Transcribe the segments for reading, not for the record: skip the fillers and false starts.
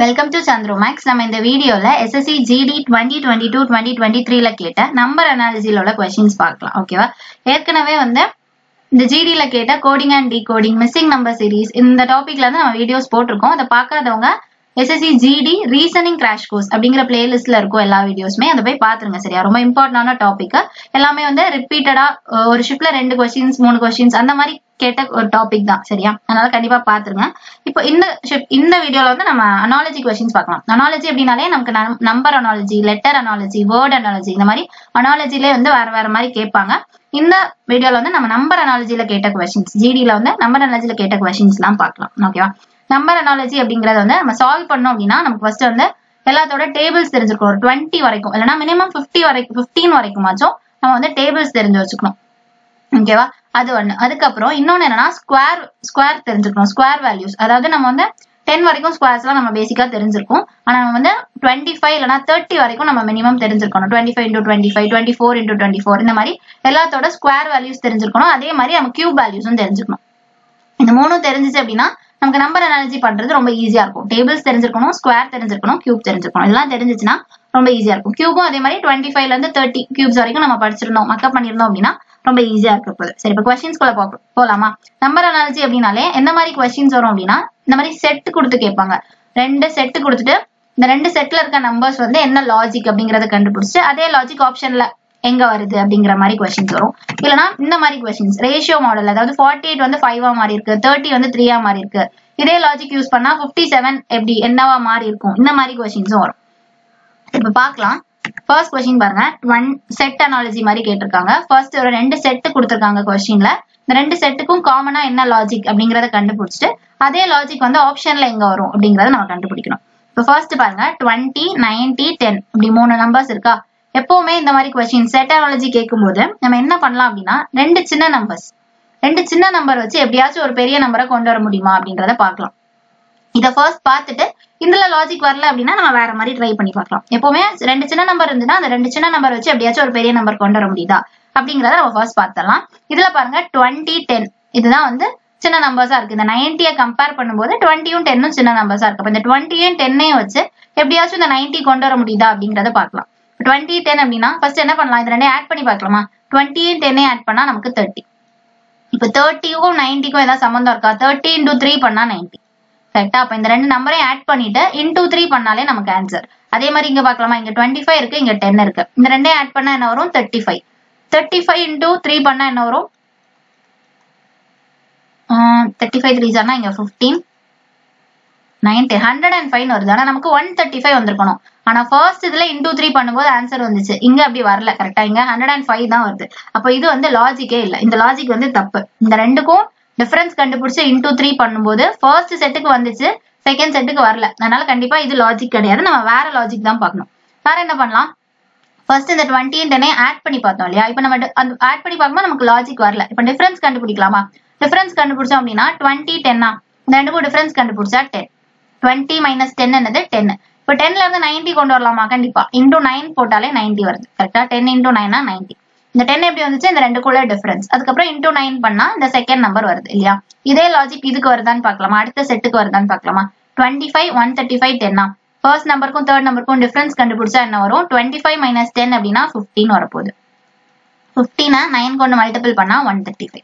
Welcome to Chandromax. நம்ம இந்த வீடியோல SSC GD 2022-2023 ல கேட்ட நம்பர் அனாலிசில உள்ள क्वेश्चंस பார்க்கலாம். ஓகேவா? ஏற்கனவே வந்து இந்த GD ல கேட்ட coding and decoding missing number series இந்த டாபிக்ல இருந்து நம்ம வீடியோஸ் போட்டுருக்கோம். அத பார்க்காதவங்க SSC GD reasoning crash course அப்படிங்கற பிளேலிஸ்ட்ல இருக்கும் எல்லா வீடியோஸ்மே. அத போய் பாத்துருங்க. சரியா? ரொம்ப இம்பார்ட்டன்டான டாபிக். எல்லாமே வந்து ரிப்பீட்டடா ஒரு ஷிப்ட்ல 2 क्वेश्चंस 3 क्वेश्चंस அந்த மாதிரி கேட்ட ஒரு டாபிக் தான். சரியா? அதனால கண்டிப்பா பாத்துருங்க. இப்போ இந்த வீடியோல வந்து நம்ம அனாலஜி क्वेश्चंस பார்க்கலாம். அனாலஜி அப்படினாலே நமக்கு number analogy, letter analogy, word analogy இந்த மாதிரி அனாலஜிலே வந்து வேற மாதிரி கேட்பாங்க. இந்த வீடியோல வந்து நம்ம நம்பர் அனாலஜில கேட்ட क्वेश्चंस, GD ல வந்து நம்பர் அனாலஜில கேட்ட क्वेश्चंसலாம் பார்க்கலாம். ஓகேவா? நம்பர் அனாலஜி அப்படிங்கறது வந்து நம்ம சால்வ் பண்ணோம் அப்படினா நமக்கு ஃபர்ஸ்ட் வந்து எல்லாத்தோட டேபிள்ஸ் தெரிஞ்சிருக்கும். 20 வரைக்கும் இல்லனா மினிமம் 15 வரைக்குமாச்சும் நம்ம வந்து டேபிள்ஸ் தெரிஞ்சு வச்சுக்கணும். ஓகேவா? அது ஒண்ணு. அதுக்கு அப்புறம் இன்னொன்னு என்னன்னா ஸ்கொயர் தெரிஞ்சுக்கணும். ஸ்கொயர் வேல்யூஸ், அதாவது நம்ம வந்து 10 வரைக்கும் ஸ்கொயர்ஸ்லாம் நம்ம பேசிக்கா தெரிஞ்சிருக்கும். ஆனா நம்ம வந்து 25 இல்லனா 30 வரைக்கும் நம்ம மினிமம் தெரிஞ்சிருக்கணும். 25 × 25, 24 × 24 இந்த மாதிரி எல்லாத்தோட ஸ்கொயர் வேல்யூஸ் தெரிஞ்சிருக்கணும். அதே மாதிரி நம்ம கியூப் வேல்யூஸும் தெரிஞ்சுக்கணும். இந்த மூணும் தெரிஞ்சிச்சு அப்படின்னா நமக்கு நம்பர் அனாலிசிஸ் பண்றது ரொம்ப ஈஸியா இருக்கும். டேபிள்ஸ் தெரிஞ்சிருக்கணும், ஸ்கொயர் தெரிஞ்சிருக்கணும், கியூப் தெரிஞ்சிருக்கணும். இதெல்லாம் தெரிஞ்சிச்சுன்னா ரொம்ப ஈஸியா இருக்கும். கியூபும் அதே மாதிரி 25 ல இருந்து 30 கியூப்ஸ் வரைக்கும் நம்ம படிச்சிருந்தோம், மக்கப் பண்ணிருந்தோம் அப்படின்னா ரொம்ப ஈஸியா இருக்க போகுது. சரி, இப்போ क्वेश्चंस குள்ள போலாமா? நம்பர் அனாலிசிஸ் அப்படினாலே எந்த மாதிரி क्वेश्चंस வரும் அப்படின்னா இந்த மாதிரி செட் கொடுத்து கேட்பாங்க. 2 செட் கொடுத்துட்டு இந்த 2 செட்ல இருக்க நம்பர்ஸ் வந்து என்ன லாஜிக் அப்படிங்கறத கண்டுபிடிச்சு அதே லாஜிக் ஆப்ஷன்ல எங்க வருது அப்படிங்கிற மாதிரி क्वेश्चंस வரும். இல்லனா இந்த மாதிரி क्वेश्चंस ரேஷியோ மாடல், அதாவது 48 வந்து 5 ஆ மாறி இருக்கு, 30 வந்து 3 ஆ மாறி இருக்கு. இதே லாஜிக் யூஸ் பண்ணா 57 எப்படி என்னவா மாறி இருக்கும், இந்த மாதிரி क्वेश्चंस வரும். இப்போ பார்க்கலாம். ஃபர்ஸ்ட் क्वेश्चन பாருங்க. ஒன் செட் அனாலஜி மாதிரி கேட்டிருக்காங்க. ஃபர்ஸ்ட் ஒரு 2 செட் கொடுத்திருக்காங்க क्वेश्चनல. இந்த 2 செட்டுக்கும் காமனா என்ன லாஜிக் அப்படிங்கறத கண்டுபிடிச்சிட்டு அதே லாஜிக் வந்து ஆப்ஷன்ல எங்க வரும் அப்படிங்கறத நம்ம கண்டுபிடிக்கணும். இப்போ ஃபர்ஸ்ட் பாருங்க, 20, 90, 10 இப்படி 3 நம்பர்ஸ் இருக்கா. எப்பவுமே இந்த மாதிரி क्वेश्चन செட் அனாலஜி கேட்கும்போது நம்ம என்ன பண்ணலாம் அப்படின்னா 2 சின்ன நம்பர் வச்சு எப்படியாச்சும் ஒரு பெரிய நம்பரை கொண்டு வர முடியுமா அப்படின்றத பார்க்கலாம். இத ஃபர்ஸ்ட் பார்த்துட்டு இதுல லாஜிக் வரல அப்படின்னா நம்ம வேற மாதிரி ட்ரை பண்ணி பார்க்கலாம். எப்பவுமே 2 சின்ன நம்பர் இருந்துன்னா அந்த 2 சின்ன நம்பர் வச்சு எப்படியாச்சும் ஒரு பெரிய நம்பர் கொண்டு வர முடியுதா அப்படிங்கறத நம்ம ஃபர்ஸ்ட் பார்த்தலாம். இதுல பாருங்க 20, 10 இதுதான் வந்து சின்ன நம்பர்ஸா இருக்கு. இந்த 90 கம்பேர் பண்ணும்போது 20யும் 10ம் சின்ன நம்பர்ஸா இருக்கு. அப்ப இந்த 20யும் 10யும் வச்சு எப்படியாச்சும் இந்த 90 கொண்டு வர முடியுதா அப்படிங்கறத பார்க்கலாம். 20, 10 அப்படின்னா ஃபர்ஸ்ட் என்ன பண்ணலாம், இது ரெண்டையும் ஆட் பண்ணி பார்க்கலாமா? 20யும் 10யும் ஆட் பண்ணா நமக்கு 30. இப்போ 30க்கும் 90க்கும் ஏதாவது சம்பந்தம் இருக்கா? 30 × 3 பண்ணா 90. கரெக்டா? அப்ப இந்த 2 நம்பரையும் ஆட் பண்ணிட்டு × 3 பண்ணாலே நமக்கு ஆன்சர். அதே மாதிரி இங்க பார்க்கலாமா? இங்க 25 இருக்கு, இங்க 10 இருக்கு. இந்த ரெண்டையும் ஆட் பண்ணா என்ன வரும்? 35. 35 × 3 பண்ணா என்ன வரும்? 35 3s ஆனா இங்க 15, 90, 105 வருது. ஆனா நமக்கு 135 வந்திருக்கணும். ஆனா ஃபர்ஸ்ட் இதுல × 3 பண்ணும்போது ஆன்சர் வந்துச்சு. இங்க அப்படி வரல. கரெக்டா? இங்க 105 தான் வருது. அப்ப இது வந்து லாஜிக்கே இல்ல. இந்த லாஜிக் வந்து தப்பு. இந்த ரெண்டுக்கும் டிஃபரன்ஸ் கண்டுபிடிச்சு × 3 பண்ணும்போது ஃபர்ஸ்ட் செட்டுக்கு வந்துச்சு, செகண்ட் செட்டுக்கு வரல. அதனால கண்டிப்பா இது லாஜிக் கிடையாது. நம்ம வேற லாஜிக் தான் பார்க்கணும். வேற என்ன பண்ணலாம்? ஃபர்ஸ்ட் இந்த 20 யும் 10 ஆட் பண்ணி பார்த்தோம் இல்லையா? இப்போ நம்ம அந்த ஆட் பண்ணி பார்க்கும்போது நமக்கு லாஜிக் வரல. இப்போ டிஃபரன்ஸ் கண்டுபிடிக்கலாமா? டிஃபரன்ஸ் கண்டுபிடிச்சோம் அப்படின்னா 20, 10 இந்த ரெண்டுக்கும் டிஃபரன்ஸ் கண்டுபிடிச்சா 10. 20 - 10 என்னது? 10. இப்போ 10ல இருந்து 90 கொண்டு வரலாமா? கண்டிப்பா. × 9 போட்டாலே 90 வருது. கரெக்டா? 10 × 9 90. இந்த 10 எப்படி வந்துச்சு? இந்த ரெண்டுக்குள்ள டிஃபரன்ஸ். அதுக்கப்புறம் × 9 பண்ணா இந்த செகண்ட் நம்பர் வருது இல்லையா? இதே லாஜிக் இதுக்கு வருதான்னு பார்க்கலாமா? அடுத்த செட்டுக்கு வருதான்னு பார்க்கலாமா? 25, 135, 10 ஃபர்ஸ்ட் நம்பருக்கும் தேர்ட் நம்பருக்கும் டிஃபரன்ஸ் கண்டுபிடிச்சா என்ன வரும்? 25 - 10 அப்படின்னா 15 வரப்போகுது. 15 9 கொண்டு மல்டிபிள் பண்ணா 135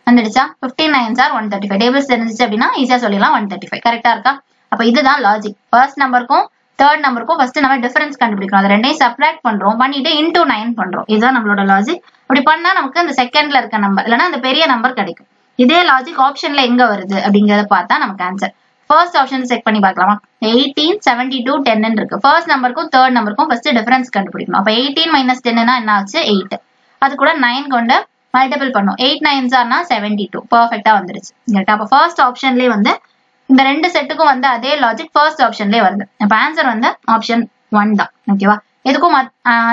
வந்துடுச்சா? 15 9s are 135. டேபிள்ஸ் தெரிஞ்சிச்சு அப்படின்னா ஈஸியா சொல்லிடலாம் 135. கரெக்டா இருக்கா? அப்ப இதுதான் லாஜிக். ஃபர்ஸ்ட் நம்பருக்கும் தேர்ட் நம்பருக்கும் ஃபர்ஸ்ட் நம்ம டிஃபரன்ஸ் கண்டுபிடிக்கணும். அது ரெண்டையும் சப்ட்ராக்ட் பண்றோம், பண்ணிட்டு × 9 பண்றோம். இதுதான் நம்மளோட லாஜிக். அப்படி பண்ணா நமக்கு அந்த செகண்ட்ல இருக்க நம்பர் இல்லைன்னா அந்த பெரிய நம்பர் கிடைக்கும். இதே லாஜிக் ஆப்ஷன்ல எங்க வருது அப்படிங்கறத பார்த்தா நமக்கு ஆன்சர். ஃபர்ஸ்ட் ஆப்ஷன் செக் பண்ணி பார்க்கலாமா? 18, 72, 10 இருக்கு. ஃபர்ஸ்ட் நம்பருக்கும் தேர்ட் நம்பருக்கும் ஃபர்ஸ்ட் டிஃபரன்ஸ் கண்டுபிடிக்கணும். அப்ப 18 - 10 என்ன ஆச்சு? 8. அது கூட 9 கொண்டு மல்டிபிள் பண்ணும். 8 9s are 72. பெர்ஃபெக்ட்டா வந்துருச்சு. கரெக்ட்டா? அப்ப ஃபர்ஸ்ட் ஆப்ஷன்லயே வந்து இந்த 2 செட்டுக்கும் வந்து அதே லாஜிக் ஃபர்ஸ்ட் ஆப்ஷன்லயே வருது. அப்ப ஆன்சர் வந்து ஆப்ஷன் 1 தான். ஓகேவா? எதுக்கும்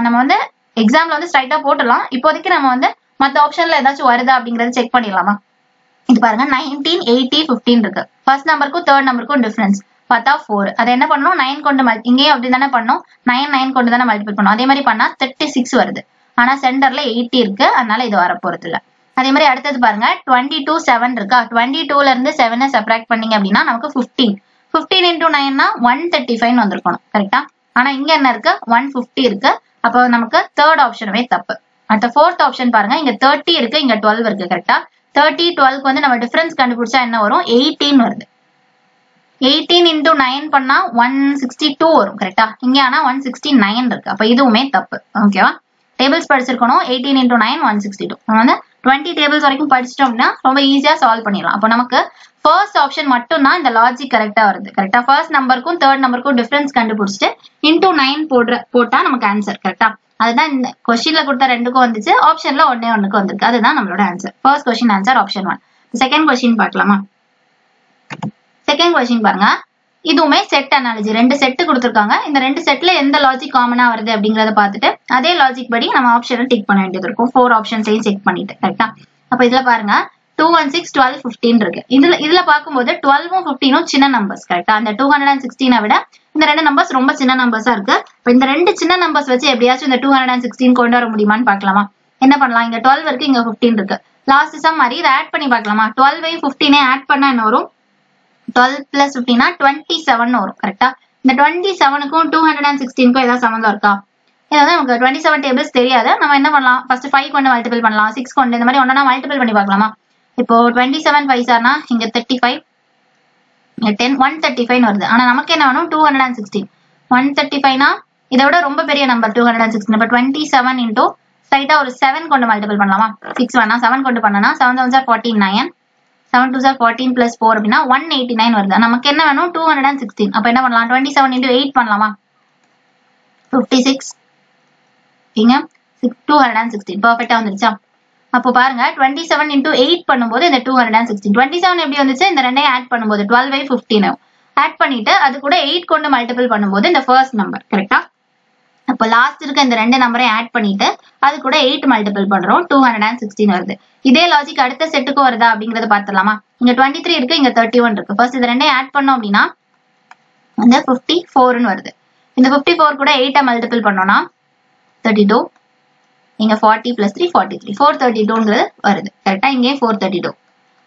நம்ம வந்து எக்ஸாம்ல வந்து ஸ்ட்ரைட்டா போட்டுடலாம். இப்போதைக்கு நம்ம வந்து மத்த ஆப்ஷன்ல ஏதாச்சும் வருதா அப்படிங்கறத செக் பண்ணிடலாமா? இது பாருங்க, 19, 80, 15 இருக்கு. ஃபர்ஸ்ட் நம்பருக்கும் தேர்ட் நம்பருக்கும் டிஃபரன்ஸ் பார்த்தா 4. அதை என்ன பண்ணணும்? 9 கொண்டு இங்கேயும் அப்படி தானே பண்ணோம். 9 கொண்டு தானே மல்டிபிள் பண்ணோம். அதே மாதிரி பண்ணா 36 வருது. ஆனா சென்டர்ல 80 இருக்கு, அதனால இது வரப்போறது இல்ல. அதே மாதிரி அடுத்தது பாருங்க, 22, 7 இருக்கா. 22ல இருந்து 7 சப்ட்ராக்ட் பண்ணீங்க அப்படின்னா நமக்கு 15. 15 into 9 னா 135 வந்திருக்கணும் கரெக்டா. ஆனா இங்க என்ன இருக்கு 150 இருக்கு. அப்போ நமக்கு தேர்ட் ஆப்ஷனுமே தப்பு. அடுத்த ஃபோர்த் ஆப்ஷன் பாருங்க, இங்க 30 இருக்கு, இங்க 12 இருக்கு கரெக்டா. 30 12க்கு வந்து நம்ம டிஃபரன்ஸ் கண்டுபிடிச்சா என்ன வரும் 18 வருது. 18 into 9 பண்ணா 162 வரும் கரெக்டா. இங்க ஆனா 169 இருக்கு. அப்ப இதுவுமே தப்பு. ஓகேவா. டேபிள்ஸ் படிச்சிருக்கணும். 18 into 9 162. நம்ம வந்து 20 டேபிள்ஸ் வரைக்கும் படிச்சிட்டோம் அப்படின்னா ரொம்ப ஈஸியா சால்வ் பண்ணிடலாம். அப்போ நமக்கு ஃபர்ஸ்ட் ஆப்ஷன் மட்டும் தான் இந்த லாஜிக் கரெக்டா வருது கரெக்டா. ஃபர்ஸ்ட் நம்பருக்கும் தேர்ட் நம்பருக்கும் டிஃபரன்ஸ் கண்டுபிடிச்சிட்டு into 9 போட்டா நமக்கு ஆன்சர் கரெக்டா. அதுதான் இந்த கொஸ்டின்ல கொடுத்த ரெண்டுக்கும் வந்துச்சு, ஆப்ஷன்ல ஒண்ணுக்கு வந்திருக்கு. அதுதான் நம்மளோட answer. First question answer option 1. Second question பார்க்கலாமா. செகண்ட் கொஸ்டின் பாருங்க, இதுவுமே செட் அனாலஜி. ரெண்டு செட் கொடுத்துருக்காங்க. இந்த ரெண்டு செட்ல எந்த லாஜிக் காமனா வருது அப்படிங்கறத பார்த்துட்டு அதே லாஜிக் படி நம்ம ஆப்ஷனை டிக் பண்ண வேண்டியது இருக்கும். 4 ஆப்ஷன்ஸையும் செக் பண்ணிட்டு கரெக்டா. அப்ப இதுல பாருங்க 2 1 6 12 15 இருக்கு. இதுல பார்க்கும்போது 12ம் 15ம் சின்ன நம்பர்ஸ் கரெக்டா. அந்த 216 விட இந்த ரெண்டு நம்பர்ஸ் ரொம்ப சின்ன நம்பர்ஸா இருக்கு. இப்ப இந்த ரெண்டு சின்ன நம்பர்ஸ் வச்சு எப்படியாச்சும் இந்த 216 கொண்டு வர முடியுமான்னு பார்க்கலாமா. என்ன பண்ணலாம், இங்க 12 இருக்கு, இங்க 15 இருக்கு. லாஸ்ட் சம் மாதிரி இதை ஆட் பண்ணி பார்க்கலாமா. 12ஐயும் 15ஐயும் ஆட் பண்ணா என்ன வரும் 12 plus 15 27 வரும் கரெக்டா. இந்த 27க்கும் 216க்கும் ஏதாவது சம்பந்தம் இருக்கா. ஏதாவது நமக்கு 27 டேபிள்ஸ் தெரியாது. நம்ம என்ன பண்ணலாம், ஃபர்ஸ்ட் 5 கொண்டு மல்டிபிள் பண்ணலாம், 6 கொண்டு இந்த மாதிரி ஒன்னா மல்டிபிள் பண்ணி பார்க்கலாமா. இப்போ 27 5 சார்னா இங்க 35 10 135 வருது. ஆனா நமக்கு என்ன வேணும் 216. 135னா இதை விட ரொம்ப பெரிய நம்பர் 216. இப்ப 27 into ஸ்ட்ரைட்டா ஒரு 7 கொண்டு மல்டிபிள் பண்ணலாமா. 6 வேணா 7 கொண்டு பண்ணனா 7 7 49 7 2 14 plus 4 அப்படின்னா 189 வருது. நமக்கு என்ன வேணும் 216. அப்ப என்ன பண்ணலாம் 27 into 8 பண்ணலாமா. 56 இங்க 216 பெர்ஃபெக்ட்டா வந்துருச்சா. அப்போ பாருங்க 27 into 8 பண்ணும்போது இந்த 216 27 எப்படி வந்துச்சு, இந்த ரெண்டையும் ஆட் பண்ணும்போது 12 15 ஆட் பண்ணிட்டு அது கூட 8 கொண்டு மல்டிபிள் பண்ணும்போது இந்த ஃபர்ஸ்ட் நம்பர் கரெக்டா. அப்போ லாஸ்ட் இருக்க இந்த ரெண்டு நம்பரையும் ஆட் பண்ணிட்டு அது கூட 8 மல்டிபிள் பண்றோம் 216 வருது. இதே லாஜிக் அடுத்த செட்டுக்கு வருதா அப்படிங்கறத பாத்துடலாமா. இங்க 23 இருக்கு, இங்க 31 இருக்கு. ஃபர்ஸ்ட் இது ரெண்டையும் ஆட் பண்ணோம் அப்படின்னா வந்து 54 வருது. இந்த 54 கூட 8 மல்டிபிள் பண்ணோம்னா 32, இங்க 40 plus 3 43 432 வருது கரெக்டா. இங்கே 432.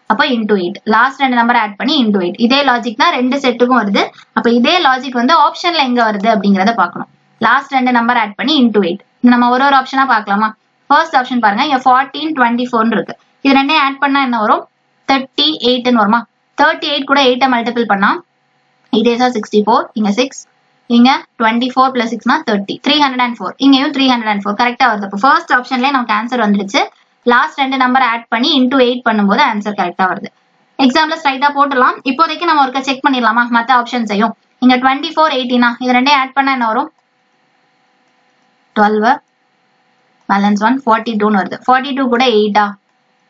அப்ப into 8 லாஸ்ட் ரெண்டு நம்பர் ஆட் பண்ணி into 8. இதே லாஜிக் தான் ரெண்டு செட்டுக்கும் வருது. அப்ப இதே லாஜிக் வந்து ஆப்ஷன்ல எங்க வருது அப்படிங்கறத பார்க்கணும். லாஸ்ட் ரெண்டு நம்பர் ஆட் பண்ணி into 8. நம்ம ஒரு ஆப்ஷனா பார்க்கலாமா. ஃபர்ஸ்ட் ஆப்ஷன் பாருங்க, இங்க 14 24 இருக்கு. இது ரெண்டையும் ஆட் பண்ணா என்ன வரும் 38 வருமா. 38 கூட 8 மல்டிபிள் பண்ணா 8 8 64, இங்க 6, இங்க 24 plus 6 னா 30 304, இங்கேயும் 304 கரெக்டா வருது. அப்போ ஃபர்ஸ்ட் ஆப்ஷன்லயே நமக்கு ஆன்சர் வந்துடுச்சு. லாஸ்ட் ரெண்டு நம்பர் ஆட் பண்ணி into 8 பண்ணும்போது ஆன்சர் கரெக்டா வருது. எக்ஸாம்ல ஸ்ட்ரைட்டா போட்டுடலாம். இப்போதைக்கு நம்ம ஒருக்க செக் பண்ணிடலாமா மத்த ஆப்ஷன்ஸையும். இங்க 24 18 இது ரெண்டையும் ஆட் பண்ணா என்ன வரும் 12 பேலன்ஸ் 1 42 வருது. 42 கூட 8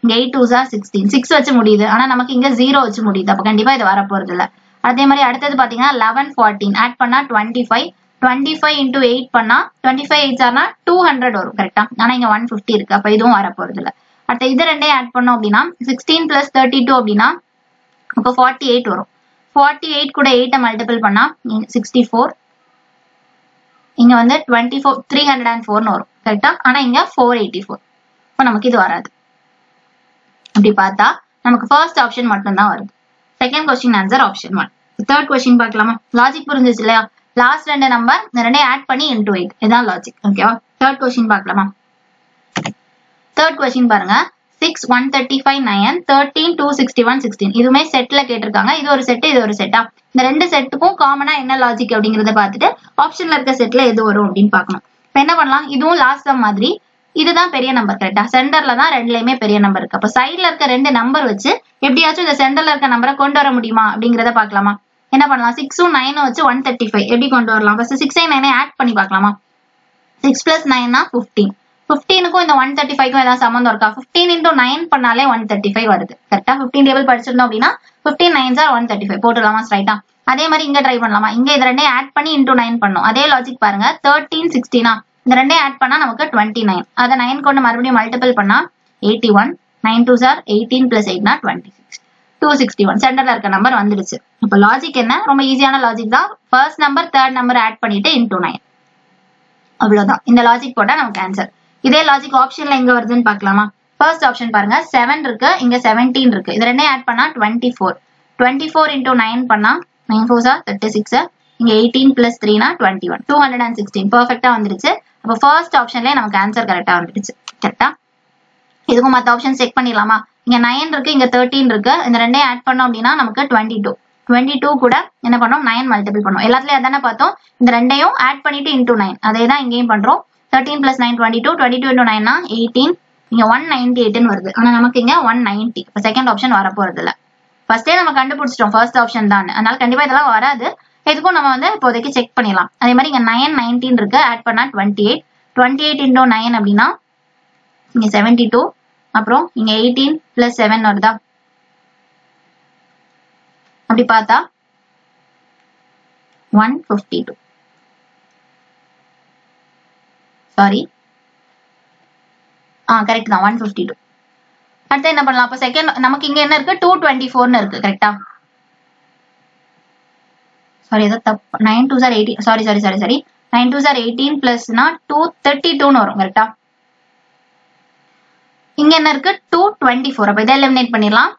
இங்க 8 2 16 6 வச்சு முடியுது. ஆனா நமக்கு இங்க 0 வச்சு முடியுது. அப்ப கண்டிப்பா இது வர போறது இல்ல. அதே மாதிரி அடுத்தது பாத்தீங்கன்னா 11 14 ஆட் பண்ணா 25 25 into 8 பண்ணா 25 8 ஆனா 200 வரும் கரெக்டா. ஆனா இங்க 150 இருக்கு. அப்ப இதுவும் வர போறது இல்ல. அடுத்த இது ரெண்டையும் ஆட் பண்ணோம் அப்படின்னா 16 plus 32 அப்படின்னா அப்ப 48 வரும். 48 கூட 8 மல்டிபிள் பண்ணா 64, இங்க வந்து 24 304 வரும் கரெக்டா. ஆனா இங்க 484. இப்ப நமக்கு இது வராது. அப்படி பார்த்தா நமக்கு ஃபர்ஸ்ட் ஆப்ஷன் மட்டும் தான் வருது. Second question answer option 1. Third question பார்க்கலாமா. லாஜிக் புரிஞ்சிச்சு இல்லையா. லாஸ்ட் ரெண்டு நம்பர் இந்த ரெண்டையும் ஆட் பண்ணி into 8 இதான் லாஜிக். ஓகேவா. தேர்ட் கொஸ்டின் பார்க்கலாமா. தேர்ட் கொஸ்டின் பாருங்க 6 135 9 13 261 16 இதுவுமே செட்ல கேட்டிருக்காங்க. இது ஒரு செட், இது ஒரு செட்டா. இந்த ரெண்டு செட்டுக்கும் காமனா என்ன லாஜிக் அப்படிங்கறத பார்த்துட்டு ஆப்ஷன்ல இருக்க செட்ல எது வரும் அப்படின்னு பார்க்கணும். இப்ப என்ன பண்ணலாம், இதுவும் லாஸ்ட் சம் மாதிரி இதுதான் பெரிய நம்பர் கரெக்டா. சென்டர்ல தான் ரெண்டுலயுமே பெரிய நம்பர் இருக்கு. அப்ப சைட்ல இருக்க ரெண்டு நம்பர் வச்சு எப்படியாச்சும் இந்த சென்டர்ல இருக்க நம்பரை கொண்டு வர முடியுமா அப்படிங்கறத பார்க்கலாமா. என்ன பண்ணலாம் 6 9 வச்சு 135 எப்படி கொண்டு வரலாம். ஃபர்ஸ்ட் 6 9 ஆட் பண்ணி பார்க்கலாமா. 6 plus 9 னா 15. 15க்கும் இந்த 135க்கும் ஏதாவது சம்பந்தம் இருக்கா. 15 into 9 பண்ணாலே 135 வருது கரெக்டா. 15 டேபிள் படிச்சிருந்தோம் அப்படின்னா 15 9s are 135 போட்டுடலாமா ஸ்ட்ரைட்டா. அதே மாதிரி இங்க ட்ரை பண்ணலாமா. இங்க இது ரெண்டையும் ஆட் பண்ணி into 9 பண்ணும். அதே லாஜிக் பாருங்க 13 16 இந்த ரெண்டையும் ஆட் பண்ணா நமக்கு 29. அதை 9 கொண்டு மறுபடியும் மல்டிபிள் பண்ணா 81 9 2s are 18 plus 8 னா 26 261 சென்டர்ல இருக்க நம்பர் வந்துடுச்சு. இப்ப லாஜிக் என்ன, ரொம்ப ஈஸியான லாஜிக் தான். First number third number add பண்ணிட்டு into 9 அவ்வளவுதான். இந்த லாஜிக் போட்டா நமக்கு ஆன்சர். இதே லாஜிக் ஆப்ஷன்ல எங்க வருதுன்னு பார்க்கலாமா. ஃபர்ஸ்ட் ஆப்ஷன் பாருங்க 7 இருக்கு, இங்க 17 இருக்கு. இது ரெண்டையும் ஆட் பண்ணா 24 24 into 9 பண்ணா 9 4s are 36. இங்க 18 plus 3 னா 21. 216. பர்ஃபெக்ட்டா வந்துருச்சு. அப்ப ஃபர்ஸ்ட் ஆப்ஷன்லயே நமக்கு ஆன்சர் கரெக்ட்டா வந்துருச்சு. கரெக்ட்டா? இதுக்கும் மத்த ஆப்ஷன் செக் பண்ணிடலாமா? இங்க 9 இருக்கு, இங்க 13 இருக்கு. இந்த ரெண்டையும் ஆட் பண்ணோம் அப்படின்னா நமக்கு 22. 22 கூட என்ன பண்ணோம்? 9 மல்டிபிள் பண்ணோம். எல்லாத்துலயும் அதானே பார்த்தோம். இந்த ரெண்டையும் ஆட் பண்ணிட்டு into 9. அதே தான் இங்கேயும் பண்றோம். 13 plus 9 22. 22 into 9 னா 18. இங்க 198 ன்னு வருது. ஆனா நமக்கு இங்க 190. இப்ப செகண்ட் ஆப்ஷன் வர போறது இல்ல. ஃபர்ஸ்டே நம்ம கண்டுபிடிச்சிட்டோம் ஃபர்ஸ்ட் ஆப்ஷன் தான். அதனால கண்டிப்பா இதெல்லாம் வராது. எதுக்கும் நம்ம வந்து இப்போதைக்கு செக் பண்ணிடலாம். அதே மாதிரி இங்க 9 19 இருக்கு, ஆட் பண்ணா 28. 28 into 9 அப்படின்னா இங்க 72. அப்புறம் இங்க 18 plus 7 வருதா? அப்படி பார்த்தா 152. சாரி, கரெக்ட் தான், 152. அடுத்து என்ன பண்ணலாம்? அப்ப செகண்ட் நமக்கு இங்க என்ன இருக்கு? 224 இருக்கு. கரெக்டா? சாரி, ஏதோ தப்பு. 9 2s are 18. Sorry 9 2s are 18 பிளஸ்னா 232 வரும். கரெக்டா? இங்க என்ன இருக்கு? 224. அப்ப இதை எலிமினேட் பண்ணிடலாம்.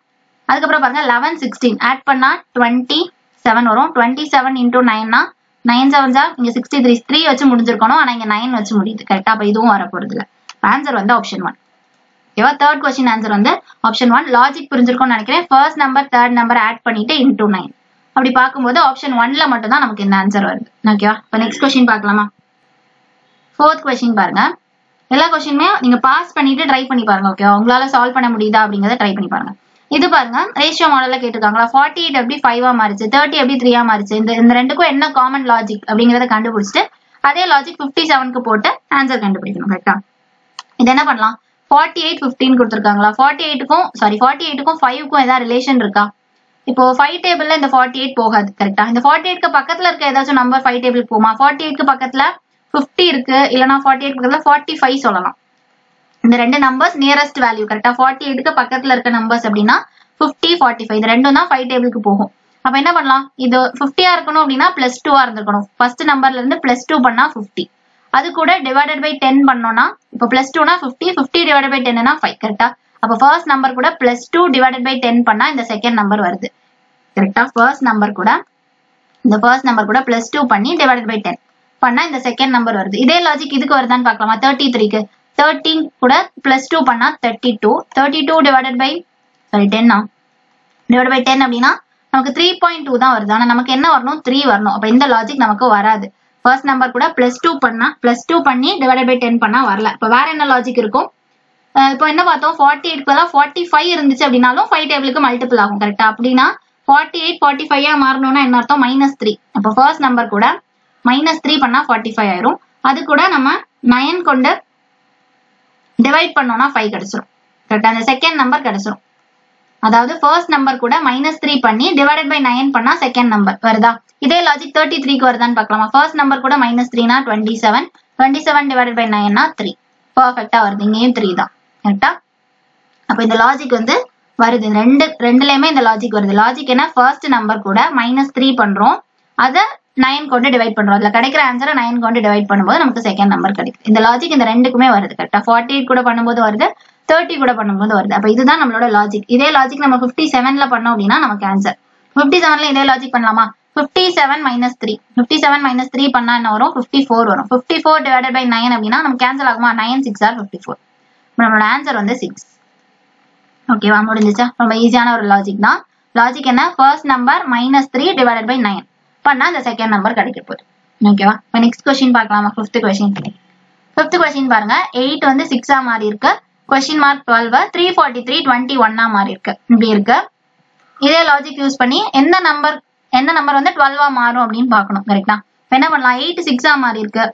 அதுக்கப்புறம் பாருங்க 11 16 ஆட் பண்ணா 27 வரும். 27 into 9 னா 9 7s are இங்க 63. 3 வச்சு முடிஞ்சிருக்கணும். ஆனா இங்க 9 வச்சு முடியுது. கரெக்டா? அப்ப இதுவும் வர போறது இல்ல. ஆன்சர் வந்து ஆப்ஷன் 1. ஓகேவா? தேர்ட் கொஸ்டின் ஆன்சர் வந்து ஆப்ஷன் 1. லாஜிக் புரிஞ்சிருக்கும்னு நினைக்கிறேன். First number third number add பண்ணிட்டு into 9. அப்படி பார்க்கும்போது ஆப்ஷன் 1ல மட்டும் தான் நமக்கு இந்த ஆன்சர் வருது. ஓகேவா? இப்போ நெக்ஸ்ட் கொஸ்டின் பார்க்கலாமா? ஃபோர்த் கொஸ்டின் பாருங்க. எல்லா கொஸ்டினுமே நீங்க பாஸ் பண்ணிட்டு ட்ரை பண்ணி பாருங்க. ஓகேவா? உங்களால சால்வ் பண்ண முடியுதா அப்படிங்கறத ட்ரை பண்ணி பாருங்க. இது பாருங்க, ரேஷியோ மாடல்ல கேட்டிருக்காங்களா? 48 எப்படி 5 மாறிச்சு, 30 எப்படி 3 மாறிச்சு, இந்த ரெண்டுக்கும் என்ன காமன் லாஜிக் அப்படிங்கறத கண்டுபிடிச்சிட்டு அதே லாஜிக் 57க்கு போட்டு ஆன்சர் கண்டுபிடிக்கணும். கரெக்டா? இது என்ன பண்ணலாம்? 48 15 கொடுத்திருக்காங்களா? 48க்கும் 5க்கும் ஏதாவது ரிலேஷன் இருக்கா? இப்போ 5 டேபிள்ல இந்த 48 போகாது. கரெக்டா? இந்த 48க்கு பக்கத்துல இருக்க ஏதாச்சும் நம்பர் 5 டேபிளுக்கு போமா? 48க்கு பக்கத்துல 50 இருக்கு, இல்லனா 48 பக்கத்துல 45 சொல்லலாம். இந்த ரெண்டு நம்பர்ஸ் நியரஸ்ட் வேல்யூ. கரெக்டா? 48க்கு பக்கத்துல இருக்க நம்பர்ஸ் அப்படின்னா 50 45 இது ரெண்டும் தான் 5 டேபிளுக்கு போகும். அப்ப என்ன பண்ணலாம்? இது 50 இருக்கணும் அப்படின்னா +2 இருந்திருக்கணும். ஃபர்ஸ்ட் நம்பர்ல இருந்து +2 பண்ணா 50. அது கூட டிவைடட் பை 10 பண்ணோம்னா இப்போ +2னா 50, 50 டிவைடட் பை 10னா 5. கரெக்டா? அப்ப ஃபர்ஸ்ட் நம்பர் கூட +2 டிவைடட் பை 10 பண்ணா இந்த செகண்ட் நம்பர் வருது. கரெக்டா? ஃபர்ஸ்ட் நம்பர் கூட +2 பண்ணி டிவைடட் பை 10 பண்ணா இந்த செகண்ட் நம்பர் வருது. இதே லாஜிக் இதுக்கு வருதான்னு பார்க்கலாமா? 33க்கு 13 கூட +2 பண்ணா 32. 32 டிவைடட் பை 10 டிவைடட் பை 10 அப்படின்னா நமக்கு 3.2 தான் வருது. ஆனா நமக்கு என்ன வரணும்? 3 வரணும். அப்ப இந்த லாஜிக் நமக்கு வராது. ஃபர்ஸ்ட் நம்பர் கூட +2 பண்ணி டிவைடட் பை 10 பண்ணா வரல. இப்ப வேற என்ன லாஜிக் இருக்கும்? இப்போ என்ன பார்த்தோம்? 48 பதிலா 45 இருந்துச்சு அப்படின்னாலும் 5 டேபிளுக்கு மல்டிபிள் ஆகும். கரெக்டா? அப்படின்னா 48 45 மாறணும்னா என்ன அர்த்தம்? -3. அப்ப ஃபர்ஸ்ட் நம்பர் கூட -3 பண்ணா 45 ஆயிரும். அது கூட நம்ம 9 கொண்டு டிவைட் பண்ணோம்னா 5 கிடைச்சிரும். கரெக்டா? அந்த செகண்ட் நம்பர் கிடைச்சிரும். அதாவது ஃபர்ஸ்ட் நம்பர் கூட -3 பண்ணி டிவைடட் பை 9 பண்ணா செகண்ட் நம்பர் வருதா? இதே லாஜிக் 33க்கு வருதான்னு பார்க்கலாமா? ஃபர்ஸ்ட் நம்பர் கூட -3னா 27. 27 டிவைடட் பை 9னா 3. பர்ஃபெக்ட்டா வருது. இங்கேயும் 3 தான். கரெக்டா? அப்ப இந்த லாஜிக் வந்து வருது. ரெண்டுலயுமே இந்த லாஜிக் வருது. லாஜிக் என்ன? ஃபர்ஸ்ட் நம்பர் கூட -3 பண்றோம், அத 9 கொண்டு டிவைட் பண்றோம். அதுல கிடைக்கிற ஆன்சரை 9 கொண்டு டிவைட் பண்ணும்போது நமக்கு செகண்ட் நம்பர் கிடைக்குது. இந்த லாஜிக் இந்த ரெண்டுக்குமே வருது. கரெக்டா? 48 கூட பண்ணும்போது வருது, 30 கூட பண்ணும்போது வருது. அப்ப இதுதான் நம்மளோட லாஜிக். இதே லாஜிக் நம்ம 57ல பண்ணோம் அப்படின்னா நமக்கு ஆன்சர். 57ல இதே லாஜிக் பண்ணலாமா? 57 - 3 பண்ணா என்ன வரும்? 54 வரும். 54 டிவைடட் பை 9 அப்படின்னா நமக்கு கேன்சல் ஆகுமா? 9 6 are 54. நம்மளோட ஆன்சர் வந்து 6. ஓகேவா? முடிஞ்சிச்சா? ரொம்ப ஈஸியான ஒரு லாஜிக் தான். லாஜிக் என்ன? ஃபர்ஸ்ட் நம்பர் -3 டிவைடட் பை 9 பண்ணா இந்த செகண்ட் நம்பர் கிடைக்க போகுது. ஓகேவா? இப்போ நெக்ஸ்ட் கொஸ்டின் பார்க்கலாமா? ஃபிஃப்த் கொஸ்டின் பாருங்க. 8 வந்து 6 மாறி இருக்கு. கொஸ்டின் மார்க் 12 343 21 மாறி இருக்கு. இப்படி இருக்கு. இதே லாஜிக் யூஸ் பண்ணி எந்த நம்பர் வந்து 12 மாறும் அப்படின்னு பார்க்கணும். கரெக்டா? இப்போ என்ன பண்ணலாம்? 8 6 மாறி இருக்கு.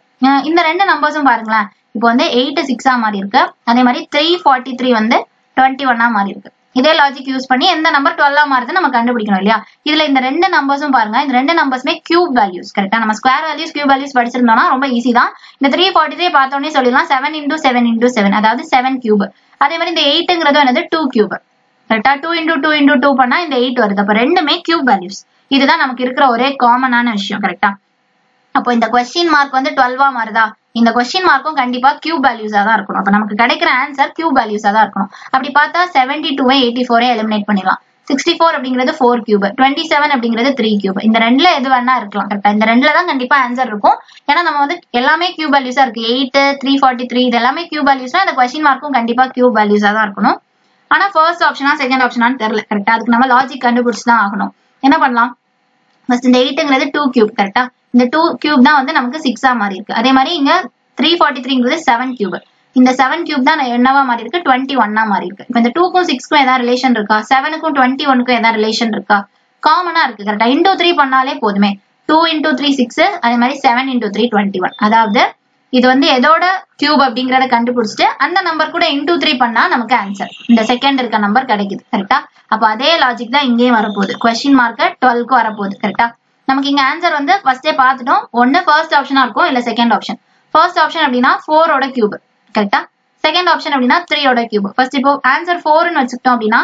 இந்த ரெண்டு நம்பர்ஸும் பாருங்களேன். இப்போ வந்து 8 6 மாறி இருக்கு. அதே மாதிரி 343 வந்து 21 மாறி இருக்கு. இதே லாஜிக் யூஸ் பண்ணி எந்த நம்பர் 12 மாறுதுன்னு நம்ம கண்டுபிடிக்கணும் இல்லையா? இதுல இந்த ரெண்டு நம்பர்ஸும் பாருங்க. இந்த ரெண்டு நம்பர்ஸுமே கியூப் வேல்யூஸ். கரெக்டா? நம்ம ஸ்கொயர் வேல்யூஸ் கியூப் வேல்யூஸ் படிச்சிருந்தோம்னா ரொம்ப ஈஸி தான். இந்த 343 பார்த்தோன்னே சொல்லிடலாம் 7 × 7 × 7, அதாவது 7 கியூப். அதே மாதிரி இந்த 8ங்கிறது என்னது? 2 கியூப். கரெக்டா? 2 × 2 × 2 பண்ணா இந்த 8 வருது. அப்ப ரெண்டுமே கியூப் வேல்யூஸ். இதுதான் நமக்கு இருக்கிற ஒரே காமனான விஷயம். கரெக்டா? அப்போ இந்த கொஸ்டின் மார்க் வந்து 12 மாறுதா? இந்த கொஸ்டின் மார்க்கும் கண்டிப்பா கியூப் வேல்யூஸா தான் இருக்கணும். அப்ப நமக்கு கிடைக்கிற ஆன்சர் கியூப் வேல்யூஸா தான் இருக்கணும். அப்படி பார்த்தா 72 84 எலிமினேட் பண்ணிடலாம். 64 அப்படிங்கிறது 4 கியூப், 27 அப்படிங்கிறது 3 கியூப். இந்த ரெண்டுல எது வேணா இருக்கலாம். கரெக்டா இந்த ரெண்டுல தான் கண்டிப்பா ஆன்சர் இருக்கும். ஏன்னா நம்ம வந்து எல்லாமே கியூப் வேல்யூஸா இருக்கு. 8, 343 இது எல்லாமே கியூப் வேல்யூஸ்னா இந்த கொஸ்டின் மார்க்கும் கண்டிப்பா கியூப் வேல்யூஸா தான் இருக்கணும். ஆனா ஃபர்ஸ்ட் ஆப்ஷனா செகண்ட் ஆப்ஷனான்னு தெரியல. கரெக்டா அதுக்கு நம்ம லாஜிக் கண்டுபிடிச்சு தான் ஆகணும். என்ன பண்ணலாம், ஃபர்ஸ்ட் இந்த 8ங்கிறது 2 கியூப். கரெக்டா இந்த 2 கியூப் தான் வந்து நமக்கு 6 மாறி இருக்கு. அதே மாதிரி இங்க 343ங்கிறது 7 கியூப். இந்த 7 கியூப் தான் என்னவா மாறி இருக்கு, 21 மாறி இருக்கு. இப்போ இந்த 2க்கும் 6க்கும் ஏதாவது ரிலேஷன் இருக்கா, 7க்கும் 21க்கும் ஏதாவது ரிலேஷன் இருக்கா, காமனா இருக்கு. கரெக்டா இன்டூ 3 பண்ணாலே போதுமே. 2 into 3 6, அதே மாதிரி 7 into 3 21. அதாவது இது வந்து எதோட கியூப் அப்படிங்கறத கண்டுபிடிச்சிட்டு அந்த நம்பர் கூட இன்டூ 3 பண்ணா நமக்கு ஆன்சர் இந்த செகண்ட் இருக்க நம்பர் கிடைக்குது. கரெக்டா அப்ப அதே லாஜிக் தான் இங்கேயும் வரப்போகுது. கொஸ்டின் மார்க் 12க்கு வரப்போகுது. கரெக்டா நமக்கு இங்க ஆன்சர் வந்து ஃபர்ஸ்டே பார்த்துட்டோம். ஒன்னு ஃபர்ஸ்ட் ஆப்ஷனா இருக்கும், இல்ல செகண்ட் ஆப்ஷன். ஃபர்ஸ்ட் ஆப்ஷன் அப்படின்னா 4 ஓட கியூப். கரெக்டா செகண்ட் ஆப்ஷன் அப்படின்னா 3 ஓட கியூப். ஃபர்ஸ்ட் இப்போ ஆன்சர் 4ன்னு வச்சுக்கிட்டோம் அப்படின்னா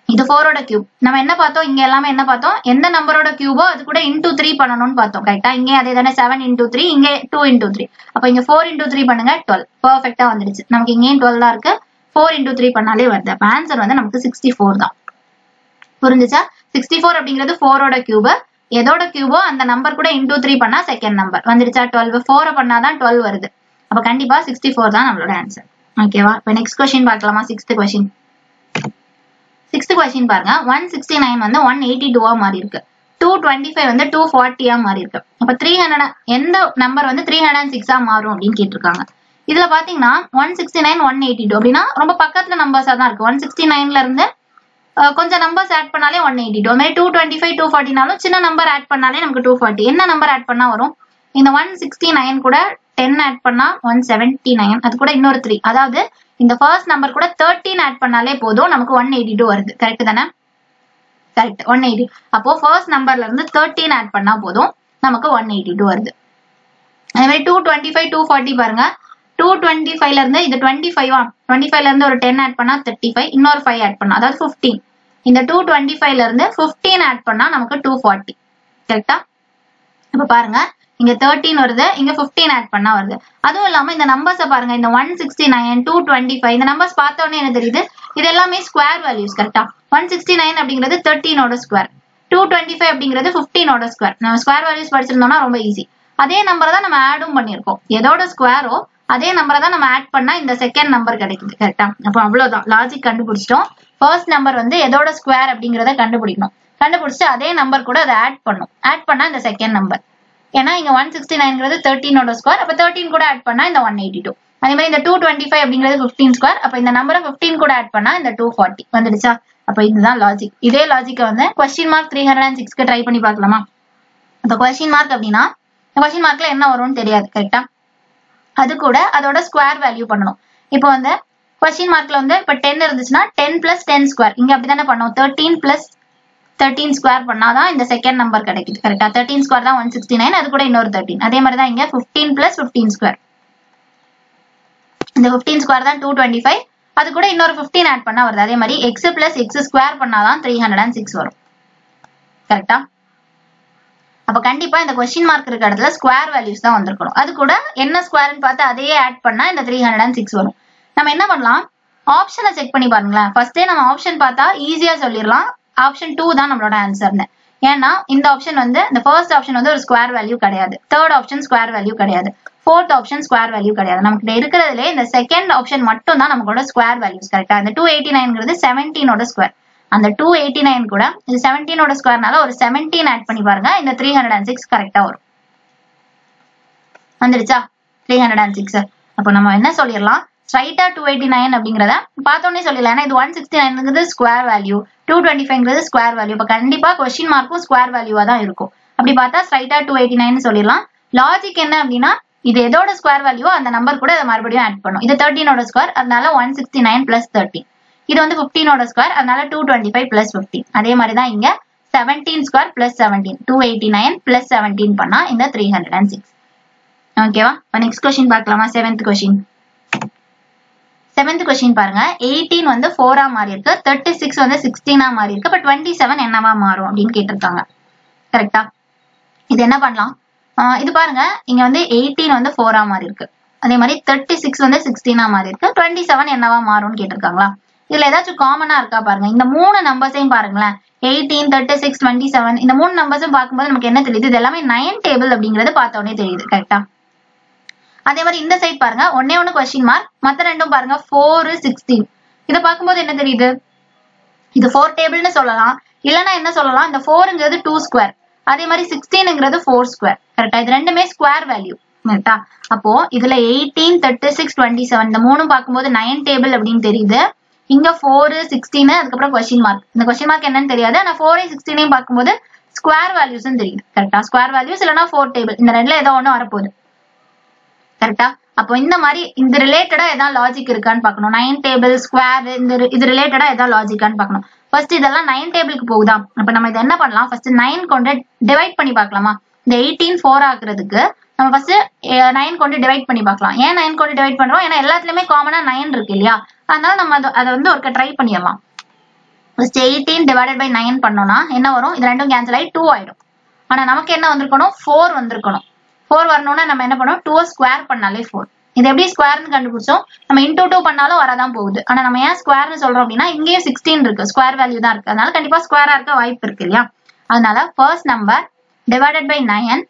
இது 4 ஓட கியூப். நம்ம என்ன பார்த்தோம், இங்க எல்லாமே என்ன பார்த்தோம், எந்த நம்பரோட கியூபோ அது கூட இன்டூ 3 பண்ணணும்னு பார்த்தோம். கரெக்டா இங்க அதே தானே 7 into 3, இங்க 2 into 3. அப்ப இங்க 4 into 3 பண்ணுங்க 12. பெர்ஃபெக்ட்டா வந்துடுச்சு. நமக்கு இங்கேயும் 12 தான் இருக்கு. 4 into 3 பண்ணாலே வருது. அப்ப ஆன்சர் வந்து நமக்கு 64 தான். புரிஞ்சுச்சா? 64 அப்படிங்கிறது 4 ஓட கியூப். எதோட கியூபோ அந்த நம்பர் கூட இன்டூ 3 பண்ணா செகண்ட் நம்பர் வந்துடுச்சா. 12 4 பண்ணாதான் 12 வருது. அப்ப கண்டிப்பா 64 தான் நம்மளோட ஆன்சர். ஓகேவா? இப்ப நெக்ஸ்ட் கொஸ்டின் பார்க்கலாமா? சிக்ஸ்த் கொஸ்டின் பாருங்க. 169 வந்து 182 மாறி இருக்கு. 225 வந்து 240 மாறி இருக்கு. அப்ப 300 எந்த நம்பர் வந்து 306 மாறும் அப்படின்னு கேட்டிருக்காங்க. இதுல பாத்தீங்கன்னா 169 182 அப்படின்னா ரொம்ப பக்கத்துல நம்பர்ஸா தான் இருக்கு. 169ல இருந்து கொஞ்சம் நம்பர்ஸ் ஆட் பண்ணாலே 182. அது மாதிரி 225 240நாலும் சின்ன நம்பர் ஆட் பண்ணாலே நமக்கு 240. என்ன நம்பர் ஆட் பண்ணா வரும், இந்த 169 கூட 10 ஆட் பண்ணா 179, அது கூட இன்னொரு 3. அதாவது இந்த ஃபர்ஸ்ட் நம்பர் கூட 13 ஆட் பண்ணாலே போதும் நமக்கு 182 வருது. கரெக்ட் தானே? கரெக்ட் 180. அப்போ ஃபர்ஸ்ட் நம்பர்ல இருந்து 13 ஆட் பண்ணா போதும் நமக்கு 182 வருது. அதே மாதிரி 225 240 பாருங்க. 225ல இருந்து இது 25ல இருந்து ஒரு 10 ஆட் பண்ணா 35, இன்னொரு 5 ஆட் பண்ணா அதாவது 15. இந்த 225ல இருந்து 15 ஆட் பண்ணா நமக்கு 240. கரெக்டா? இப்ப பாருங்க இங்க 13 வருது, இங்க 15 ஆட் பண்ணா வருது. அதுவும் இல்லாம இந்த நம்பர்ஸை பாருங்க, இந்த 169 225 இந்த நம்பர்ஸ் பார்த்த உடனே என்ன தெரியுது, இது எல்லாமே ஸ்கொயர் வேல்யூஸ். கரெக்டா 169 அப்படிங்கிறது 13 ஓட ஸ்கொயர், 225 அப்படிங்கிறது 15 ஓட ஸ்கொயர். நம்ம ஸ்கொயர் வேல்யூஸ் படிச்சிருந்தோம்னா ரொம்ப ஈஸி. அதே நம்பரை தான் நம்ம ஆடும் பண்ணிருக்கோம். எதோட ஸ்கொயரோ அதே நம்பரை தான் நம்ம ஆட் பண்ணா இந்த செகண்ட் நம்பர் கிடைக்குது. கரெக்டா? அப்ப அவ்வளவுதான், லாஜிக் கண்டுபிடிச்சிட்டோம். ஃபர்ஸ்ட் நம்பர் வந்து எதோட ஸ்கொயர் அப்படிங்கறத கண்டுபிடிக்கணும். கண்டுபிடிச்சிட்டு அதே நம்பர் கூட அதை ஆட் பண்ணும். ஆட் பண்ணா இந்த செகண்ட் நம்பர். ஏன்னா இங்க 169ங்கிறது 13 ஓட ஸ்கொயர். அப்ப 13 கூட ஆட் பண்ணா இந்த 182. அதே மாதிரி இந்த 225 அப்படிங்கிறது 15 ஸ்கொயர். அப்ப இந்த நம்பரை 15 கூட ஆட் பண்ணா இந்த 240 வந்துடுச்சா? அப்ப இதுதான் லாஜிக். இதே லாஜிக்க வந்து கொஸ்டின் மார்க் 306க்கு ட்ரை பண்ணி பார்க்கலாமா? அப்ப கொஸ்டின் மார்க் அப்படின்னா கொஸ்டின் மார்க்ல என்ன வரும்னு தெரியாது. கரெக்டா? அது கூட அதோட ஸ்கொயர் வேல்யூ பண்ணணும். இப்போ வந்து கொஸ்டின் மார்க்ல வந்து இப்ப 10 இருந்துச்சுன்னா 10 plus 10 ஸ்கொயர். இங்க அப்படித்தானே பண்ணோம். 13 plus 13 ஸ்கொயர் பண்ணாதான் இந்த செகண்ட் நம்பர் கிடைக்குது. கரெக்டா? 13 ஸ்கொயர் தான் 169, அது கூட இன்னொரு 13. அதே மாதிரி தான் இங்க 15 plus 15 ஸ்கொயர். இந்த 15 ஸ்கொயர் தான் 225, அது கூட இன்னொரு 15 ஆட் பண்ணா வருது. அதே மாதிரி x plus x ஸ்கொயர் பண்ணாதான் 306 வரும். கரெக்டா? அப்ப கண்டிப்பா இந்த கொஸ்டின் மார்க் இருக்க இடத்துல ஸ்கொயர் வேல்யூஸ் தான் வந்திருக்கணும். அது கூட என்ன ஸ்கொயர்னு பார்த்து அதையே ஆட் பண்ணா இந்த 306 வரும். நம்ம என்ன பண்ணலாம், ஆப்ஷனை செக் பண்ணி பாருங்களேன். ஃபர்ஸ்டே நம்ம ஆப்ஷன் பார்த்தா ஈஸியா சொல்லிடலாம். ஆப்ஷன் 2 தான் நம்மளோட ஆன்சர்னு. ஏன்னா இந்த ஆப்ஷன் வந்து இந்த ஃபர்ஸ்ட் ஆப்ஷன் வந்து ஒரு ஸ்கொயர் வேல்யூ கிடையாது, தேர்ட் ஆப்ஷன் ஸ்கொயர் வேல்யூ கிடையாது, ஃபோர்த் ஆப்ஷன் ஸ்கொயர் வேல்யூ கிடையாது. நமக்கு இருக்கிறதுல இந்த செகண்ட் ஆப்ஷன் மட்டும் தான் நமக்கோட ஸ்கொயர் வேல்யூஸ். கரெக்டா? இந்த 289ங்கிறது 17ஓட ஸ்கொயர். அந்த 289 கூட இது 17ஓட ஸ்கொயர்னால ஒரு 17 ஆட் பண்ணி பாருங்க, இந்த 306 கரெக்டா வரும். வந்துடுச்சா? 306. அப்போ நம்ம என்ன சொல்லிடலாம், ஸ்ட்ரைட்டா 289 அப்படிங்கறத பார்த்தோன்னே சொல்லிடலாம். ஏன்னா இது 169ங்கிறது ஸ்கொயர் வேல்யூ, 225ங்கிறது ஸ்கொயர் வேல்யூ. இப்போ கண்டிப்பா கொஸ்டின் மார்க்கும் ஸ்கொயர் வேல்யூவா தான் இருக்கும். அப்படி பார்த்தா ஸ்ட்ரைட்டா 289 சொல்லிடலாம். லாஜிக் என்ன அப்படின்னா, இது எதோட ஸ்கொயர் வேல்யூ அந்த நம்பர் கூட அதை மறுபடியும் ஆட் பண்ணும். இது 13ஓட ஸ்கொயர், அதனால 169 plus 13. இது வந்து 15ஓட ஸ்கொயர், அதனால 225 plus 15. அதே மாதிரி தான் இங்க 17 ஸ்கொயர் plus 17, 289 plus 17 பண்ணா இந்த 306. ஓகேவா? இப்போ நெக்ஸ்ட் கொஸ்டின் பார்க்கலாமா? செவன்த் கொஸ்டின் பாருங்க. 18 வந்து 4 மாறி இருக்கு, 36 வந்து 16 மாறி இருக்கு. அப்ப 27 என்னவா மாறும் அப்படின்னு கேட்டிருக்காங்க. கரெக்டா? இது என்ன பண்ணலாம், இது பாருங்க இங்க வந்து 18 வந்து 4 மாறி இருக்கு, அதே மாதிரி 36 வந்து 16 மாறி இருக்கு. 27 என்னவா மாறும்னு கேட்டிருக்காங்களா? இதுல ஏதாச்சும் காமனா இருக்கா பாருங்க. இந்த மூணு நம்பர்ஸையும் பாருங்களேன், 18, 36, 27 இந்த மூணு நம்பர்ஸும் பார்க்கும்போது நமக்கு என்ன தெரியுது, இது எல்லாமே 9 டேபிள் அப்படிங்கிறது பார்த்த உடனே தெரியுது. கரெக்டா? அதே மாதிரி இந்த சைட் பாருங்க, ஒன்னே ஒன்னு கொஸ்டின் மார்க், மத்த ரெண்டும் பாருங்க 4, 16. இதை பார்க்கும்போது என்ன தெரியுது, இது 4 டேபிள்னு சொல்லலாம், இல்லைன்னா என்ன சொல்லலாம், இந்த 4ங்கிறது 2 ஸ்கொயர், அதே மாதிரி 16ங்கிறது 4 ஸ்கொயர். கரெக்டா? இது ரெண்டுமே ஸ்கொயர் வேல்யூ. கரெக்டா? அப்போ இதுல 18, 36, 27 இந்த மூணும் பார்க்கும்போது 9 டேபிள் அப்படின்னு தெரியுது. இங்க 4, 16 அதுக்கப்புறம் கொஸ்டின் மார்க். இந்த கொஸ்டின் மார்க் என்னன்னு தெரியாது, ஆனா 4, 16 பார்க்கும்போது ஸ்கொயர் வேல்யூஸ் தெரியுது. கரெக்டா? ஸ்கொயர் வேல்யூஸ் இல்லைன்னா 4 டேபிள், இந்த ரெண்டுல ஏதோ ஒண்ணு வரப்போகுது. கரெக்டா? அப்போ இந்த மாதிரி இந்த ரிலேட்டடா ஏதாவது லாஜிக் இருக்கான்னு பார்க்கணும். 9 டேபிள், ஸ்கொயர், இது ரிலேட்டடா ஏதாவது லாஜிக்கான்னு பார்க்கணும். ஃபர்ஸ்ட் இதெல்லாம் 9 டேபிளுக்கு போகுதா, அப்ப நம்ம இதை என்ன பண்ணலாம், ஃபர்ஸ்ட் 9 கொண்டு டிவைட் பண்ணி பார்க்கலாமா. இந்த 18 4 ஆக்குறதுக்கு நம்ம ஃபர்ஸ்ட் 9 கொண்டு டிவைட் பண்ணி பார்க்கலாம். ஏன் 9 கொண்டு டிவைட் பண்றோம், ஏன்னா எல்லாத்துலயுமே காமனா 9 இருக்கு இல்லையா, அதனால நம்ம அதை வந்து ஒருக்க ட்ரை பண்ணிடலாம். ஃபர்ஸ்ட் 18 டிவைடட் பை 9 பண்ணோம்னா என்ன வரும், இது ரெண்டும் கேன்சல் ஆகி 2 ஆயிடும். ஆனா நமக்கு என்ன வந்திருக்கணும், 4 வந்திருக்கணும். 4 வரணும்னா நம்ம என்ன பண்ணோம், 2 ஸ்கொயர் பண்ணாலே 4. இது எப்படி ஸ்கொயர்னு கண்டுபிடிச்சோம், நம்ம இன்டூ 2 பண்ணாலும் வரதான் போகுது. ஆனா நம்ம ஏன் ஸ்கொயர்னு சொல்றோம் அப்படின்னா, இங்கேயும் 16 இருக்கு, ஸ்கொயர் வேல்யூ தான் இருக்கு, அதனால கண்டிப்பா ஸ்கொயரா இருக்க வாய்ப்பு இருக்கு இல்லையா. அதனால ஃபர்ஸ்ட் நம்பர் டிவைடட் பை 9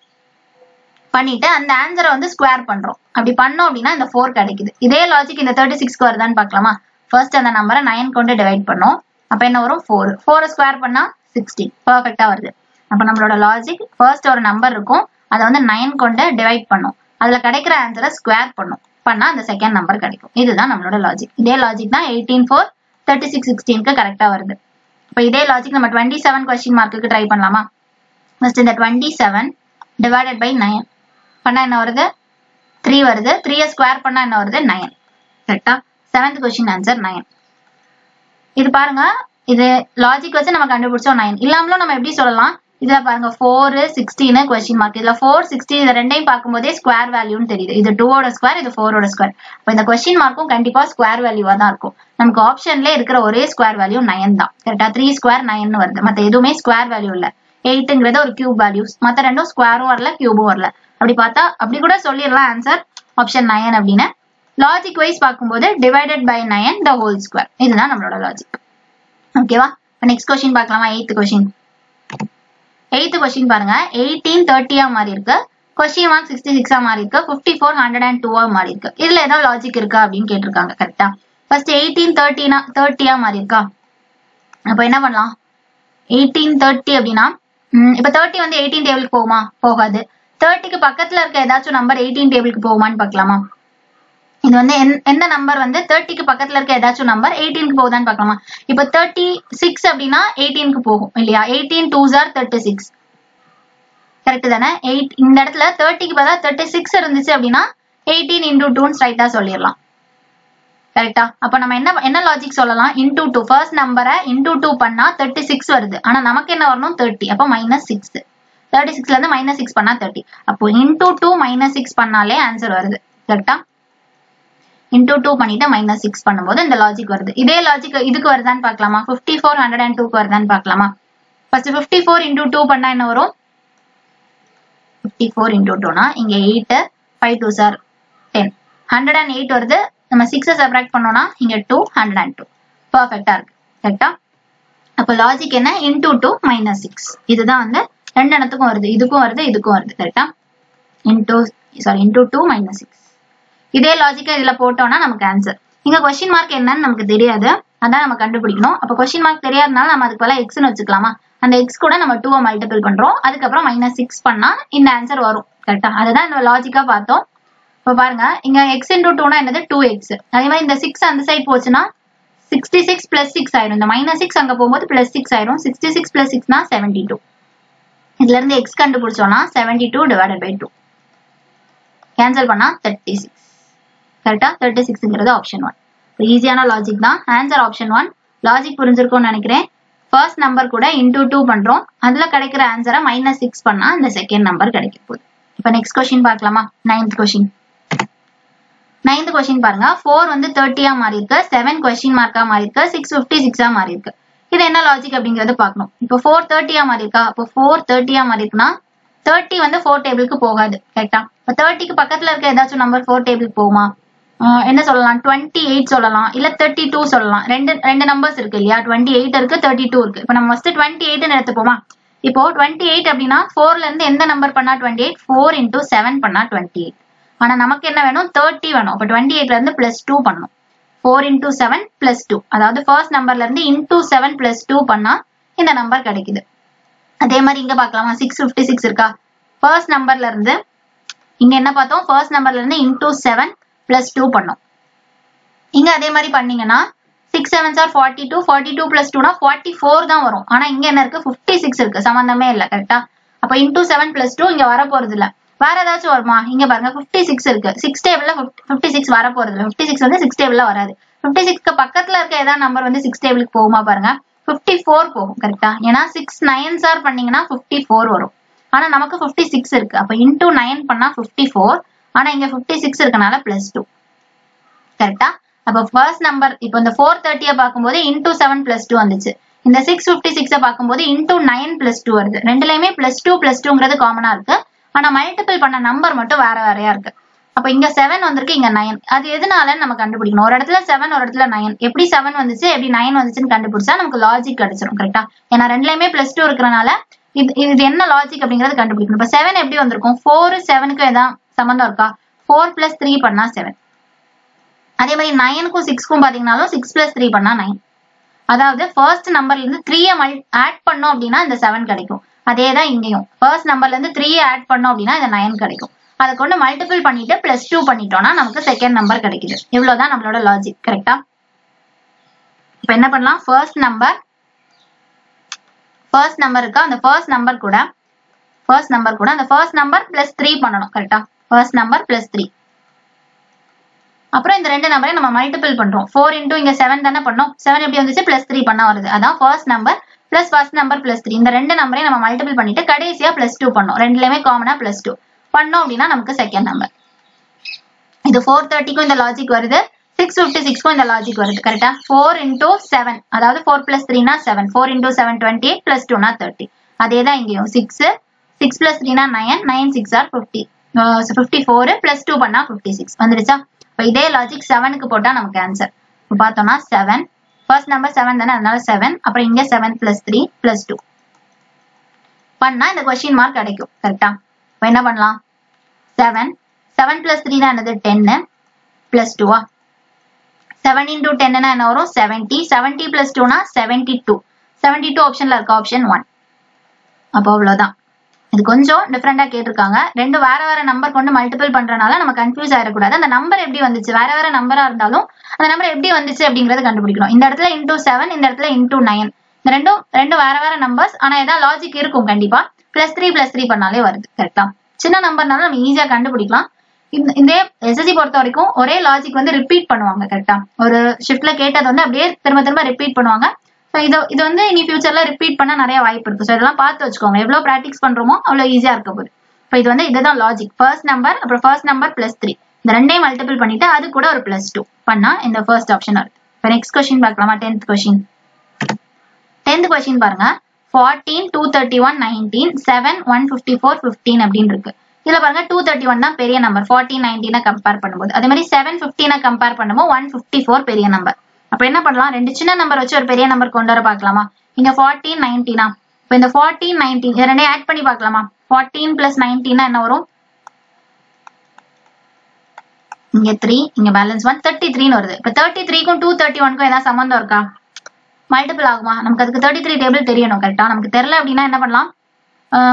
பண்ணிட்டு அந்த ஆன்சரை வந்து ஸ்கொயர் பண்றோம். அப்படி பண்ணோம் அப்படின்னா இந்த 4 கிடைக்குது. இதே லாஜிக் இந்த 36க்கு வருதான்னு பார்க்கலாமா. ஃபர்ஸ்ட் அந்த நம்பரை 9 கொண்டு டிவைட் பண்ணோம், அப்ப என்ன வரும், 4. 4 ஸ்கொயர் பண்ணா 16, பர்ஃபெக்டா வருது. அப்ப நம்மளோட லாஜிக் ஃபர்ஸ்ட் ஒரு நம்பர் இருக்கும், அதை வந்து 9 கொண்டு டிவைட் பண்ணும், அதுல கிடைக்கிற ஆன்சரை ஸ்கொயர் பண்ணும், பண்ணா அந்த செகண்ட் நம்பர் கிடைக்கும். இதுதான் நம்மளோட லாஜிக். இதே லாஜிக் தான் 18, 4, 36, 16க்கு கரெக்டா வருது. இப்ப இதே லாஜிக் நம்ம 27 கொஸ்டின் மார்க்குக்கு ட்ரை பண்ணலாமா. ஃபர்ஸ்ட் இந்த 27 டிவைடட் பை 9 பண்ணா என்ன வருது, 3 வருது. 3 ஸ்கொயர் பண்ணா என்ன வருது, 9. கரெக்டா? 7th question answer 9. இது பாருங்க, இது லாஜிக் வச்சு நம்ம கண்டுபிடிச்சோம் 9. இல்லாமலும் நம்ம எப்படி சொல்லலாம், இதுல பாருங்க 4, 16 கொஸ்டின் மார்க், இதுல 4, 16 இது ரெண்டையும் பார்க்கும்போதே ஸ்கொயர் வேல்யூன்னு தெரியுது. இது 2ஓட ஸ்கொயர், இது 4ஓட ஸ்கொயர். அப்ப இந்த கொஸ்டின் மார்க்கும் கண்டிப்பா ஸ்கொயர் வேல்யூவா தான் இருக்கும். நமக்கு ஆப்ஷன்ல இருக்கிற ஒரே ஸ்கொயர் வேல்யூ 9 தான். கரெக்டா? 3 ஸ்கொயர் 9 வருது, மத்த எதுவுமே ஸ்கொயர் வேல்யூ இல்ல. 8ங்கிறது ஒரு கியூப் வேல்யூஸ், மத்த ரெண்டும் ஸ்கொயரும் வரல கியூபும் வரல. அப்படி பார்த்தா அப்படி கூட சொல்லிடலாம் ஆன்சர் ஆப்ஷன் 9 அப்படின்னு. லாஜிக் வைஸ் பார்க்கும்போது divided by 9 the whole square, இதுதான் நம்மளோட லாஜிக். ஓகேவா? நெக்ஸ்ட் கொஸ்டின் பார்க்கலாமா. 8th question. 8th கொஸ்டின் பாருங்க, 18 30 மாறி இருக்கு, கொஸ்டின் மார்க் 66 மாறி இருக்கு, 54 102 மாறி இருக்கு. இதுல ஏதாவது லாஜிக் இருக்கா அப்படின்னு கேட்டிருக்காங்க. கரெக்டா? ஃபர்ஸ்ட் 18 30 மாறி இருக்கா, அப்ப என்ன பண்ணலாம், 18 30 அப்படின்னா இப்ப 30 வந்து 18 டேபிளுக்கு போகுமா, போகாது. 30க்கு பக்கத்துல இருக்க ஏதாச்சும் நம்பர் 18 டேபிளுக்கு போகுமான்னு பார்க்கலாமா. இது வந்து எந்த நம்பர் வந்து 30க்கு பக்கத்துல இருக்க ஏதாச்சும் நம்பர் 18க்கு போகுதான்னு பார்க்கலாமா. இப்ப 36 அப்படின்னா 18க்கு போகும் இல்லையா. 18 2s are 36. கரெக்ட் தானே. இந்த இடத்துல 30க்கு பதிலா 36 இருந்துச்சு அப்படின்னா 18 into 2 ஸ்ட்ரைட்டா சொல்லிடலாம். கரெக்டா? அப்ப நம்ம என்ன லாஜிக் சொல்லலாம், into 2 ஃபர்ஸ்ட் நம்பரை into 2 பண்ணா 36 வருது, ஆனா நமக்கு என்ன வரணும் 30, அப்ப -6. 36ல இருந்து -6 பண்ணா 30, அப்போ into 2 -6 பண்ணாலே ஆன்சர் வருது. கரெக்டா? into 2 பண்ணிட்டு -6 பண்ணும்போது இந்த லாஜிக் வருது. இதே லாஜிக் இதுக்கு வருதான்னு பார்க்கலாமா. 54 102க்கு வருதான்னு பார்க்கலாமா. ஃபர்ஸ்ட் 54 into 2 பண்ணா என்ன வரும், 54 into 2னா இங்க 8 5 2s are 10, 108 வருது. நம்ம 6 சப்ராக்ட் பண்ணோம்னா இங்க 2 102, பர்ஃபெக்ட்டா இருக்கு. கரெக்டா? அப்ப லாஜிக் என்ன, into 2 -6. இதுதான் வந்து ரெண்டு இடத்துக்கும் வருது, இதுக்கும் வருது இதுக்கும் வருது. கரெக்டா? into 2 -6. இதே லாஜிக்கா இதுல போட்டோம்னா நமக்கு ஆன்சர். இங்க கொஸ்டின் மார்க் என்னன்னு நமக்கு தெரியாது, அதான் நம்ம கண்டுபிடிக்கணும். அப்ப கொஸ்டின் மார்க் தெரியாதனால நம்ம அதுக்கு பதிலா எக்ஸ்னு வச்சுக்கலாமா. அந்த எக்ஸ் கூட நம்ம 2 மல்டிபிள் பண்றோம், அதுக்கப்புறம் -6 பண்ணா இந்த ஆன்சர் வரும். கரெக்டா? அதுதான் இந்த லாஜிக்கா பார்த்தோம். இப்ப பாருங்க, இங்க x into 2னா என்னது 2x. அதே மாதிரி இந்த 6 அந்த சைடு போச்சுன்னா 66 plus 6 ஆயிரும். இந்த -6 அங்க போகும்போது +6 ஆயிரும். 66 plus 6னா 72. இதுல இருந்து x கண்டுபிடிச்சோம்னா 72 divided by 2 கேன்சல் பண்ணா 36. கரெக்டா? 36ங்கிறது ஆப்ஷன் 1. ஈஸியான லாஜிக் தான். Answer option 1. லாஜிக் புரிஞ்சிருக்கும்னு நினைக்கிறேன். ஃபர்ஸ்ட் நம்பர் கூட into 2 பண்றோம், அதுல கிடைக்கிற ஆன்சரை -6 பண்ணா இந்த செகண்ட் நம்பர் கிடைக்க போகுது. இப்ப நெக்ஸ்ட் கொஸ்டின் பார்க்கலாமா. 9th question. 9th கொஸ்டின் பாருங்க, 4 வந்து 30 மாறி இருக்கு, 7 கொஸ்டின் மார்க்கா மாறி இருக்கு, 6 56 மாறி இருக்கு. இது என்ன லாஜிக் அப்படிங்கறது பார்க்கணும். இப்போ 4 30 மாறி இருக்கா, அப்போ 4 30 மாறி இருக்குன்னா 30 வந்து 4 டேபிளுக்கு போகாது. கரெக்டா? இப்போ 30க்கு பக்கத்துல இருக்க ஏதாச்சும் நம்பர் 4 டேபிளுக்கு போகுமா, என்ன சொல்லலாம் 28 சொல்லலாம் இல்ல 32 சொல்லலாம். ரெண்டு நம்பர்ஸ் இருக்கு இல்லையா, 28 இருக்கு 32 இருக்கு. இப்போ நம்ம ஃபர்ஸ்ட் 28 எடுத்துப்போமா. இப்போ 28 அப்படின்னா 4ல இருந்து எந்த நம்பர் பண்ணா 28, 4 into 7 பண்ணா 28. ஆனா நமக்கு என்ன வேணும் 30 வேணும். அப்ப 28ல இருந்து +2 பண்ணணும். 4 into 7 +2, அதாவது ஃபர்ஸ்ட் நம்பர்ல இருந்து into 7 +2 பண்ணா இந்த நம்பர் கிடைக்குது. அதே மாதிரி இங்க பார்க்கலாமா, 656 இருக்கா. ஃபர்ஸ்ட் நம்பர்ல இருந்து இங்க என்ன பார்த்தோம், ஃபர்ஸ்ட் நம்பர்ல இருந்து into 7 +2 பண்ணோம். இங்க அதே மாதிரி பண்ணீங்கன்னா 6 7s are 42, 42 + 2 னா 44 தான் வரும். ஆனா இங்க என்ன இருக்கு 56 இருக்கு, சம்பந்தமே இல்ல. கரெக்டா. அப்ப into 7 + 2 இங்க வர போறது இல்ல. வேற ஏதாச்சும் வருமா, இங்க பாருங்க 56 இருக்கு, 6 டேபிள்ல 56 வர போறது இல்ல. 56 வந்து 6 டேபிள்ல வராது. 56க்கு பக்கத்துல இருக்க ஏதாவது நம்பர் வந்து 6 டேபிளுக்கு போகுமா பாருங்க, 54 போகும். கரெக்டா. ஏன்னா 6 9s are பண்ணீங்கன்னா 54 வரும். ஆனா நமக்கு 56 இருக்கு. அப்ப into 9 பண்ணா 54, ஆனா இங்க 56 இருக்கனால +2. கரெக்டா. அப்ப ஃபர்ஸ்ட் நம்பர் இப்போ இந்த 430 பாக்கும்போது into 7 +2 வந்துச்சு. இந்த 656 பாக்கும்போது into 9 +2 வருது. ரெண்டுலயுமே +2 +2ங்கிறது காமனா இருக்கு. ஆனா மல்டிபிள் பண்ண நம்பர் மட்டும் வேற வேறையா இருக்கு. அப்ப இங்க 7 வந்திருக்கு, இங்க 9. அது எதனாலன்னு நம்ம கண்டுபிடிக்கணும். ஒரு இடத்துல 7 ஒரு இடத்துல 9. எப்படி 7 வந்துச்சு எப்படி 9 வந்துச்சுன்னு கண்டுபிடிச்சா நமக்கு லாஜிக் கிடைச்சிடும். கரெக்டா. ஏன்னா ரெண்டுலயுமே +2 இருக்கறனால இது என்ன லாஜிக் அப்படிங்கறது கண்டுபிடிக்கணும். இப்ப 7 எப்படி வந்திருக்கும், 4 7க்கு ஏதாவது சம்பந்தம் இருக்கா, 4 + 3 பண்ணா 7. அதே மாதிரி 9க்கும் 6க்கும் பாத்தீங்கன்னாலும் 6 + 3 பண்ணா 9. அதாவது ஃபர்ஸ்ட் நம்பர்ல இருந்து 3 ஆட் பண்ணோம் அப்படின்னா இந்த 7 கிடைக்கும். அதேதான் இங்கேயும் ஃபர்ஸ்ட் நம்பர்ல இருந்து 3 ஆட் பண்ணோம் அப்படின்னா இந்த 9 கிடைக்கும். அதை கொண்டு மல்டிபிள் பண்ணிட்டு +2 பண்ணிட்டோம்னா நமக்கு செகண்ட் நம்பர் கிடைக்குது. இவ்வளவுதான் நம்மளோட லாஜிக். கரெக்டா. இப்ப என்ன பண்ணலாம், ஃபர்ஸ்ட் நம்பர் இருக்கா, அந்த ஃபர்ஸ்ட் நம்பர் கூட அந்த ஃபர்ஸ்ட் நம்பர் +3 பண்ணணும். கரெக்டா. First number +3. அப்புறம் இந்த ரெண்டு நம்பரையும் நம்ம மல்டிபிள் பண்றோம். 4 into இங்க 7 தானே பண்ணோம். 7 எப்படி வந்துச்சு +3 பண்ணா வருது. அதான் first number plus first number +3. இந்த ரெண்டு நம்பரையும் நம்ம மல்டிபிள் பண்ணிட்டு கடைசியா +2 பண்ணோம். ரெண்டுலயுமே காமனா +2 பண்ணோம் அப்படின்னா நமக்கு செகண்ட் நம்பர். இது 430க்கும் இந்த லாஜிக் வருது, 656க்கும் இந்த லாஜிக் வருது. கரெக்டா. 4 into 7, அதாவது 4 + 3 னா 7, 4 into 7 28 + 2 னா 30. அதேதான் இங்கேயும் 6 + 3 னா 9, 9 6 are 50, 54 +2 பண்ணா 56 வந்துருச்சா. இப்போ இதே லாஜிக் 7க்கு போட்டா நமக்கு ஆன்சர். இப்போ பார்த்தோம்னா 7, ஃபர்ஸ்ட் நம்பர் 7 தானே, அதனால 7, அப்புறம் இங்க 7 + 3 +2 பண்ணா இந்த கொஸ்டின் மார்க் கிடைக்கும். கரெக்டா. இப்போ என்ன பண்ணலாம், 7 + 3 னா என்னது 10 +2 7 into 10 னா என்ன வரும் 70, 70 + 2 னா 72. 72 ஆப்ஷன்ல இருக்க ஆப்ஷன் 1. அப்போ அவ்வளவுதான். இது கொஞ்சம் டிஃபரெண்டா கேட்டிருக்காங்க. ரெண்டு வேற வேற நம்பர் கொண்டு மல்டிபிள் பண்றதுனால நம்ம கன்ஃபியூஸ் ஆயிடக்கூடாது. அந்த நம்பர் எப்படி வந்துச்சு, வேற வேற நம்பரா இருந்தாலும் அந்த நம்பர் எப்படி வந்துச்சு அப்படிங்கறது கண்டுபிடிக்கணும். இந்த இடத்துல into 7, இந்த இடத்துல into 9. இந்த ரெண்டு வேற வேற நம்பர்ஸ், ஆனா ஏதாவது லாஜிக் இருக்கும் கண்டிப்பா. +3 + 3 பண்ணாலே வருது. கரெக்டா. சின்ன நம்பர்னால நம்ம ஈஸியா கண்டுபிடிக்கலாம். இந்த எஸ்எஸ்சி பொறுத்த வரைக்கும் ஒரே லாஜிக் வந்து ரிப்பீட் பண்ணுவாங்க. கரெக்டா. ஒரு ஷிஃப்ட்ல கேட்டது வந்து அப்படியே திரும்ப ரிப்பீட் பண்ணுவாங்க. இது வந்து இனி ஃபியூச்சர்ல ரிப்பீட் பண்ண நிறைய வாய்ப்பு இருக்கு. ஸோ இதெல்லாம் பார்த்து வச்சுக்கோங்க. எவ்வளவு ப்ராக்டிஸ் பண்றோமோ அவ்வளவு ஈஸியா இருக்க போகுது. இப்போ இது வந்து இதுதான் லாஜிக். ஃபர்ஸ்ட் நம்பர் அப்புறம் ஃபர்ஸ்ட் நம்பர் +3 இந்த ரெண்டையும் மல்டிபிள் பண்ணிட்டு அது கூட ஒரு +2 பண்ணா இந்த ஃபர்ஸ்ட் ஆப்ஷன் வருது. இப்போ நெக்ஸ்ட் கொஸ்டின் பார்க்கலாமா. 10th கொஸ்டின் பாருங்க. 14 231 19 7 154 15 அப்படின்னு இருக்கு. இதுல பாருங்க 231 தான் பெரிய நம்பர் 14 19 கம்பேர் பண்ணும்போது. அதே மாதிரி 7 15 கம்பேர் பண்ணும்போது 154 பெரிய நம்பர். அப்ப என்ன பண்ணலாம், ரெண்டு சின்ன நம்பர் வச்சு ஒரு பெரிய நம்பர் கொண்டு வர பார்க்கலாமா. இங்க 14 19 இப்போ இந்த 14 19 இது ரெண்டையும் ஆட் பண்ணி பார்க்கலாமா. 14 + 19 என்ன வரும், இங்க 3, இங்க பேலன்ஸ் 1 33 வருது. இப்ப 33க்கும் 231க்கும் ஏதாவது சம்பந்தம் இருக்கா, மல்டிபிள் ஆகுமா. நமக்கு அதுக்கு 33 டேபிள் தெரியணும். கரெக்டா. நமக்கு தெரியல அப்படின்னா என்ன பண்ணலாம்,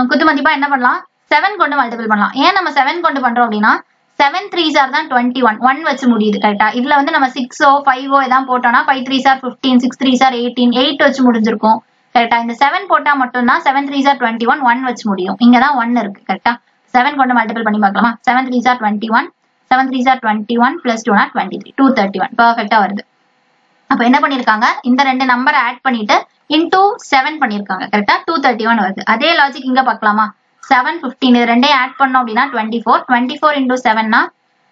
குத்து மதிப்பா என்ன பண்ணலாம், 7 கொண்டு மல்டிபிள் பண்ணலாம். ஏன் நம்ம 7 கொண்டு பண்றோம் அப்படின்னா 7 3s are தான் 21, 1 வச்சு முடியுது. கரெக்டா. இதுல வந்து நம்ம 6 5 ஏதாவது போட்டோம்னா 5 3s are 15, 6 3s are 18, 8 வச்சு முடிஞ்சிருக்கும். கரெக்டா. இந்த 7 போட்டா மட்டும்தான் 7 3s are 21, 1 வச்சு முடியும். இங்கதான் 1 இருக்கு. கரெக்டா. 7 கொண்டு மல்டிபிள் பண்ணி பார்க்கலாமா. 7 3s are 21, 7 3s are 21 + 2 னா 23, 231 பெர்ஃபெக்ட்டா வருது. அப்ப என்ன பண்ணிருக்காங்க, இந்த ரெண்டு நம்பர் ஆட் பண்ணிட்டு into 7 பண்ணிருக்காங்க. கரெக்டா. 231 வருது. அதே லாஜிக் இங்க பார்க்கலாமா. 7 15 இது ரெண்டையும் ஆட் பண்ணோம் அப்படின்னா 24, 24 into 7 னா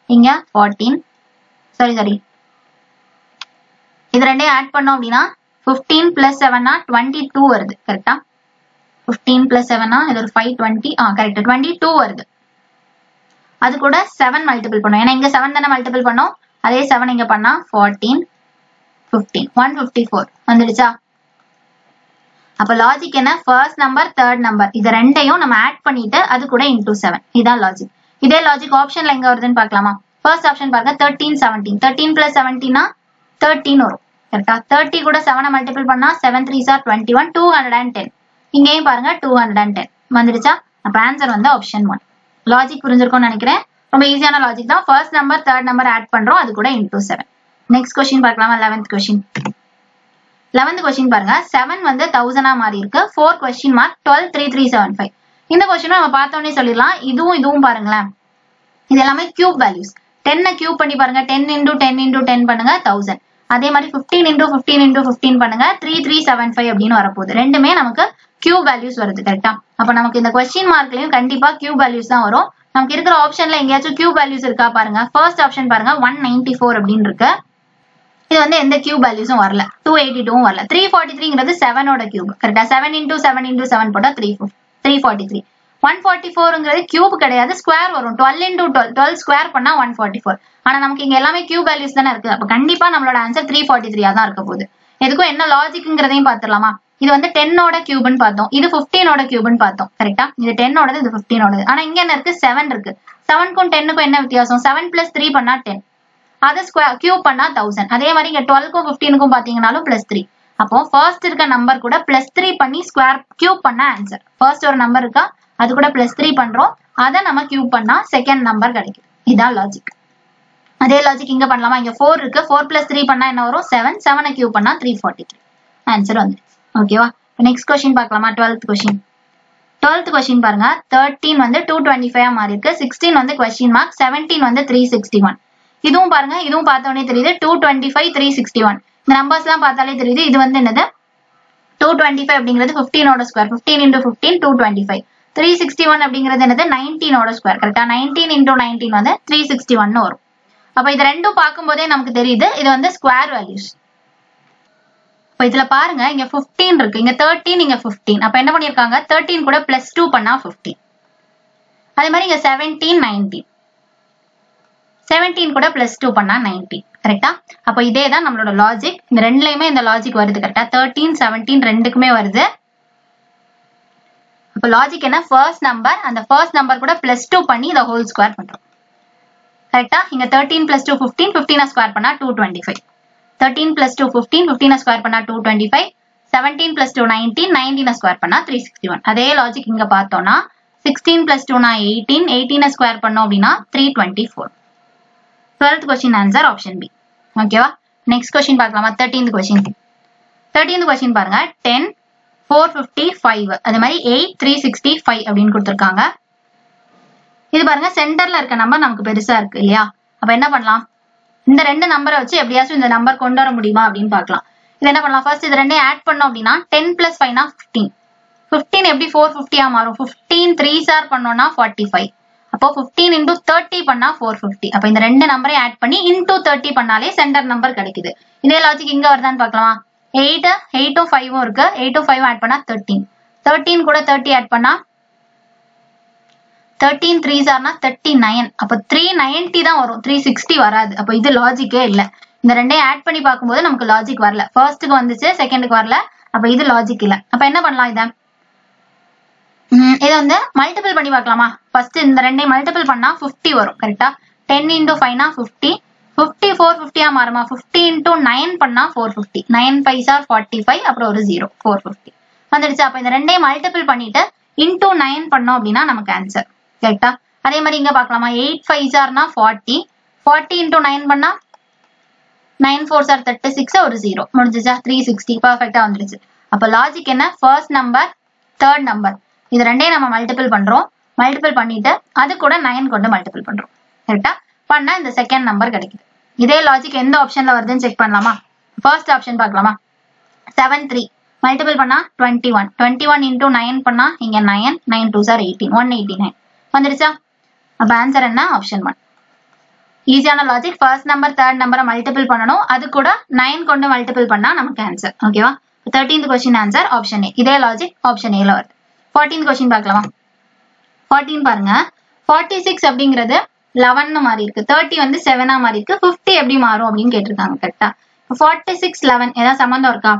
இங்க 14, சாரி இது ரெண்டையும் ஆட் பண்ணோம் அப்படின்னா 15 + 7 னா 22 வருது. கரெக்டா. 15 + 7 னா இது ஒரு 5 20 கரெக்ட் 22 வருது. அது கூட 7 மல்டிபிள் பண்ணோம். ஏன்னா இங்க 7 தானே மல்டிபிள் பண்ணோம். அதே 7 இங்க பண்ணா 14 15 154 வந்துடுச்சா? அப்ப லாஜிக் என்ன? ஃபர்ஸ்ட் நம்பர் தேர்ட் நம்பர் இது ரெண்டையும் நம்ம ஆட் பண்ணிட்டு அது கூட இன்டூ 7. இதான் லாஜிக். இதே லாஜிக் ஆப்ஷன்ல எங்க வருதுன்னு பார்க்கலாமா? ஃபர்ஸ்ட் ஆப்ஷன் பாருங்க 13 17 13 பிளஸ் 17 13 வரும். கரெக்டா? 30 கூட 7 மல்டிபிள் பண்ணா 7 3s are 21 210. இங்கேயும் பாருங்க 210 வந்துடுச்சா? அப்ப ஆன்சர் வந்து ஆப்ஷன் 1. லாஜிக் புரிஞ்சிருக்கும்னு நினைக்கிறேன். ரொம்ப ஈஸியான லாஜிக் தான். First number third number add பண்றோம் அது கூட இன்டூ 7. நெக்ஸ்ட் கொஸ்டின் பார்க்கலாமா? 11th question. 11th கொஸ்டின் பாருங்க 7 வந்து 1000 மாறி இருக்கு. 4 கொஸ்டின் மார்க் 12 3375. இந்த கொஸ்டின் நம்ம பார்த்தோன்னே சொல்லிடலாம். இதுவும் பாருங்களேன், இது எல்லாமே கியூப் வேல்யூஸ். 10 கியூப் பண்ணி பாருங்க. 10 into 10 into 10 பண்ணுங்க 1000. அதே மாதிரி 15 into 15 into 15 பண்ணுங்க 3375 அப்படின்னு வரப்போகுது. ரெண்டுமே நமக்கு கியூப் வேல்யூஸ் வருது. கரெக்டா? அப்ப நமக்கு இந்த கொஸ்டின் மார்க்லயும் கண்டிப்பா கியூப் வேல்யூஸ் தான் வரும். நமக்கு இருக்கிற ஆப்ஷன்ல எங்கேயாச்சும் கியூப் வேல்யூஸ் இருக்கா பாருங்க. ஃபர்ஸ்ட் ஆப்ஷன் பாருங்க 194 அப்படின்னு இருக்கு. இது வந்து எந்த கியூப் வேல்யூஸும் வரல. 282 வரல. 343ங்கிறது 7ஓட கியூப். கரெக்டா? 7 into 7 into 7 போட்டா 343. 144ங்கிறது கியூப் கிடையாது, ஸ்கொயர் வரும். 12 into 12 ஸ்கொயர் பண்ணா 144. ஆனா நமக்கு இங்க எல்லாமே கியூப் வேல்யூஸ் தானே இருக்கு. அப்ப கண்டிப்பா நம்மளோட ஆன்சர் 343 தான் இருக்க போகுது. எதுக்கும் என்ன லாஜிக்ங்கிறதையும் பாத்துடலாமா? இது வந்து 10ஓட கியூப்னு பார்த்தோம், இது 15ஓட கியூப்னு பார்த்தோம். கரெக்டா? இது 10ஓடது, இது 15ஓடது. ஆனா இங்க என்ன இருக்கு? 7 இருக்கு. 7க்கும் 10க்கும் என்ன வித்தியாசம்? 7 plus 3 பண்ணா 10. அது ஸ்கொயர் கியூப் பண்ணா 1000. அதே மாதிரி இங்க 12க்கும் 15க்கும் பாத்தீங்கன்னாலும் +3. அப்போ ஃபர்ஸ்ட் இருக்க நம்பர் கூட +3 பண்ணி ஸ்கொயர் கியூப் பண்ணா ஆன்சர். ஃபர்ஸ்ட் ஒரு நம்பர் இருக்கா, அது கூட +3 பண்றோம், அதை நம்ம கியூப் பண்ணா செகண்ட் நம்பர் கிடைக்குது. இதான் லாஜிக். அதே லாஜிக் இங்க பண்ணலாமா? இங்க 4 இருக்கு. 4 plus 3 பண்ணா என்ன வரும்? 7. 7 கியூப் பண்ணா 343. ஆன்சர் வந்து ஓகேவா? நெக்ஸ்ட் கொஸ்டின் பார்க்கலாமா? 12th question. 12th கொஸ்டின் பாருங்க 13 வந்து 225 மாறி இருக்கு. 16 வந்து கொஸ்டின் மார்க். 17 வந்து 361. இதுவும் பாருங்க, இதுவும் பார்த்தோன்னே தெரியுது 225 361. இந்த நம்பர்ஸ் எல்லாம் பார்த்தாலே தெரியுது. இது வந்து என்னது? 225 அப்படிங்கிறது 15ஓட ஸ்கொயர். 15 into 15 225. 361 அப்படிங்கிறது என்னது? 19ஓட ஸ்கொயர். கரெக்டா? 19 into 19 வந்து 361 வரும். அப்ப இது ரெண்டும் பார்க்கும்போதே நமக்கு தெரியுது இது வந்து ஸ்கொயர் வேல்யூஸ். இப்ப இதுல பாருங்க, இங்க 15 இருக்கு, இங்க 13, இங்க 15. அப்ப என்ன பண்ணிருக்காங்க? 13 கூட +2 பண்ணா 15. அதே மாதிரி இங்க 17 19. 17 கூட +2 பண்ணா 19. கரெக்டா? அப்ப இதே தான் நம்மளோட லாஜிக். இந்த ரெண்டுலயுமே இந்த லாஜிக் வருது. கரெக்டா? 13 17 ரெண்டுக்குமே வருது. அப்ப லாஜிக் என்ன? ஃபர்ஸ்ட் நம்பர், அந்த ஃபர்ஸ்ட் நம்பர் கூட +2 பண்ணி இத ஹோல் ஸ்கொயர் பண்றோம். கரெக்டா? இங்க 13 + 2 15, 15 ஸ்கொயர் பண்ணா 225. 13 + 2 15, 15 ஸ்கொயர் பண்ணா 225. 17 + 2 19, 19 ஸ்கொயர் பண்ணா 361. அதே லாஜிக் இங்க பார்த்தோம்னா 16 + 2 18, 18 ஸ்கொயர் பண்ணோம் அப்படின்னா 324. 12th question answer option B. ஓகேவா? நெக்ஸ்ட் கொஸ்டின் பார்க்கலாமா? 13th question. 13th கொஸ்டின் பாருங்க 10 455, அதே மாதிரி 8 365 அப்படின்னு கொடுத்திருக்காங்க. இது பாருங்க சென்டர்ல இருக்க நம்பர் நமக்கு பெருசா இருக்கு இல்லையா? அப்ப என்ன பண்ணலாம்? இந்த ரெண்டு நம்பரை வச்சு எப்படியாச்சும் இந்த நம்பர் கொண்டு வர முடியுமா அப்படின்னு பார்க்கலாம். இது என்ன பண்ணலாம்? ஃபர்ஸ்ட் இது ரெண்டையும் ஆட் பண்ணோம் அப்படின்னா 10 + 5 னா 15. 15 எப்படி 450 மாறும்? 15 3s பண்ணோம்னா 45. அப்போ 15 into 30 பண்ணா 450. அப்ப இந்த ரெண்டு நம்பரையும் ஆட் பண்ணி into 30 பண்ணாலே சென்டர் நம்பர் கிடைக்குது. இதே லாஜிக் இங்க வருதான்னு பார்க்கலாமா? 8 8ம் 5ம் இருக்கு. 8ம் 5ம் ஆட் பண்ணா 13. 13 கூட 30 ஆட் பண்ணா 13 3s 39. அப்ப 390 தான் வரும், 360 வராது. அப்ப இது லாஜிக்கே இல்ல. இந்த ரெண்டையும் ஆட் பண்ணி பார்க்கும்போது நமக்கு லாஜிக் வரல. ஃபர்ஸ்ட்டுக்கு வந்துச்சு, செகண்டுக்கு வரல. அப்ப இது லாஜிக் இல்ல. அப்ப என்ன பண்ணலாம்? இதை வந்து மல்டிபிள் பண்ணி பார்க்கலாமா? ஃபர்ஸ்ட் இந்த ரெண்டையும் மல்டிபிள் பண்ணா 50 வரும். கரெக்டா? 10 into 5 னா 50. 50 450 மாறுமா? 50 into 9 பண்ணா 450. 9 5s are 45, அப்புறம் ஒரு 0 450 வந்துடுச்சு. அப்ப இந்த ரெண்டையும் மல்டிபிள் பண்ணிட்டு into 9 பண்ணோம் அப்படின்னா நமக்கு ஆன்சர். கரெக்டா? அதே மாதிரி இங்க பார்க்கலாமா? 8 5s are 40. 40 into 9 பண்ணா 9 4s are 36, ஒரு 0 முடிஞ்சுச்சா? 360 பர்ஃபெக்டா வந்துடுச்சு. அப்ப லாஜிக் என்ன? ஃபர்ஸ்ட் நம்பர் தேர்ட் நம்பர் இது ரெண்டையும் நம்ம மல்டிபிள் பண்றோம். மல்டிபிள் பண்ணிட்டு அது கூட 9 கொண்டு மல்டிபிள் பண்றோம். கரெக்டா? பண்ணா இந்த செகண்ட் நம்பர் கிடைக்குது. இதே லாஜிக் எந்த ஆப்ஷன்ல வருதுன்னு செக் பண்ணலாமா? ஃபர்ஸ்ட் ஆப்ஷன் பார்க்கலாமா? 7 3 மல்டிபிள் பண்ணா 21. 21 into 9 பண்ணா இங்க 9 9 2s are 18, 189 வந்துடுச்சா? அப்ப ஆன்சர் என்ன? ஆப்ஷன் 1. ஈஸியான லாஜிக். ஃபர்ஸ்ட் நம்பர் தேர்ட் நம்பரை மல்டிபிள் பண்ணணும், அது கூட 9 கொண்டு மல்டிபிள் பண்ணா நமக்கு ஆன்சர். ஓகேவா? 13th question answer option A. இதே லாஜிக் ஆப்ஷன் ஏல வருது. 14th கொஸ்டின் பார்க்கலாமா? 14 பாருங்க 46 அப்படிங்கிறது 11 மாறி இருக்கு, 30 வந்து 7 மாறி இருக்கு, 50 எப்படி மாறும் அப்படின்னு கேட்டிருக்காங்க. கரெக்டா? 46 11 ஏதாவது சம்பந்தம் இருக்கா?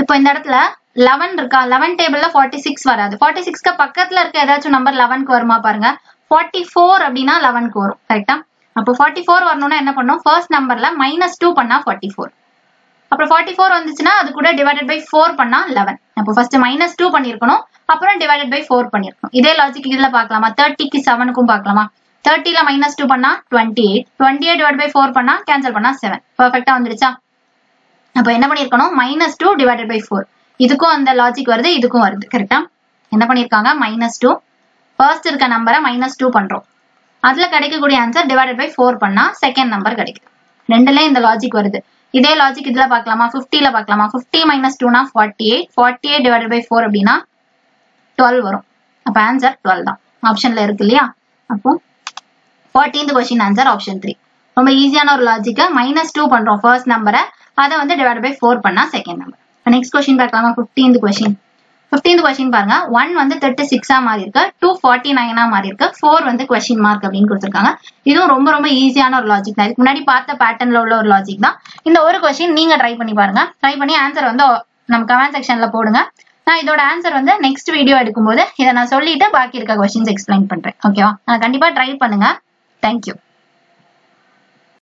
இப்போ இந்த இடத்துல 11 இருக்கா, 11 டேபிள்ல 46 வராது. 46க்கு பக்கத்துல இருக்க ஏதாச்சும் நம்பர் 11க்கு வருமா பாருங்க. 44 அப்படின்னா 11க்கு வரும். கரெக்டா? அப்போ 44 வரணும்னா என்ன பண்ணும், ஃபர்ஸ்ட் நம்பர்ல -2 பண்ணா 44. அப்புறம் 44 வந்துச்சுன்னா அது கூட டிவைடட் பை 4 பண்ணா 11. அப்போ ஃபர்ஸ்ட் -2 பண்ணிருக்கணும், அப்புறம் டிவைடட் பை 4 பண்ணிருக்கணும். இதே லாஜிக் இதுல பார்க்கலாமா? 30க்கு 7க்கும் பார்க்கலாமா? 30ல -2 பண்ணா 28, 28 டிவைட் பை 4 பண்ணா கேன்சல் பண்ணா 7. பெர்ஃபெக்ட்டா வந்துருச்சா? அப்போ என்ன பண்ணிருக்கணும், -2 டிவைடட் பை 4. இதுக்கும் அந்த லாஜிக் வருது, இதுக்கும் வருது. கரெக்டா? என்ன பண்ணிருக்காங்க, -2 ஃபர்ஸ்ட் இருக்க நம்பரை -2 பண்றோம், அதுல கிடைக்கக்கூடிய ஆன்சர் டிவைடட் பை 4 பண்ணா செகண்ட் நம்பர் கிடைக்குது. ரெண்டுலயும் இந்த லாஜிக் வருது. இதே லாஜிக் இதுல பார்க்கலாமா? 50ல பார்க்கலாமா? 50 - 2 னா 48, 48 டிவைடட் பை 4 அப்படின்னா 12 வரும். அப்ப ஆன்சர் 12 தான், ஆப்ஷன்ல இருக்கு இல்லையா? அப்போ 14th கொஸ்டின் ஆன்சர் ஆப்ஷன் 3. ரொம்ப ஈஸியான ஒரு லாஜிக். -2 பண்றோம் ஃபர்ஸ்ட் நம்பரை, அதை வந்து டிவைட் பை 4 பண்ணா செகண்ட் நம்பர். நெக்ஸ்ட் கொஸ்டின் பார்க்கலாமா? 15th question. 15th கொஸ்டின் பாருங்க. 1 வந்து 36 மாறி இருக்கு, 2 49 மாறி இருக்கு, 4 வந்து கொஸ்டின் மார்க் அப்படின்னு கொடுத்திருக்காங்க. இதுவும் ரொம்ப ரொம்ப ஈஸியான ஒரு லாஜிக் தான். இதுக்கு முன்னாடி பார்த்த பேட்டர்ன்ல உள்ள ஒரு லாஜிக் தான். இந்த ஒரு கொஸ்டின் நீங்க ட்ரை பண்ணி பாருங்க. ட்ரை பண்ணி ஆன்சர் வந்து நம்ம கமெண்ட் செக்ஷன்ல போடுங்க. நான் இதோட ஆன்சர் வந்து நெக்ஸ்ட் வீடியோ எடுக்கும்போது இதை நான் சொல்லிட்டு பாக்கி இருக்க கொஸ்டின்ஸ் எக்ஸ்பிளைன் பண்றேன். ஓகேவா? கண்டிப்பா ட்ரை பண்ணுங்க. தேங்க்யூ.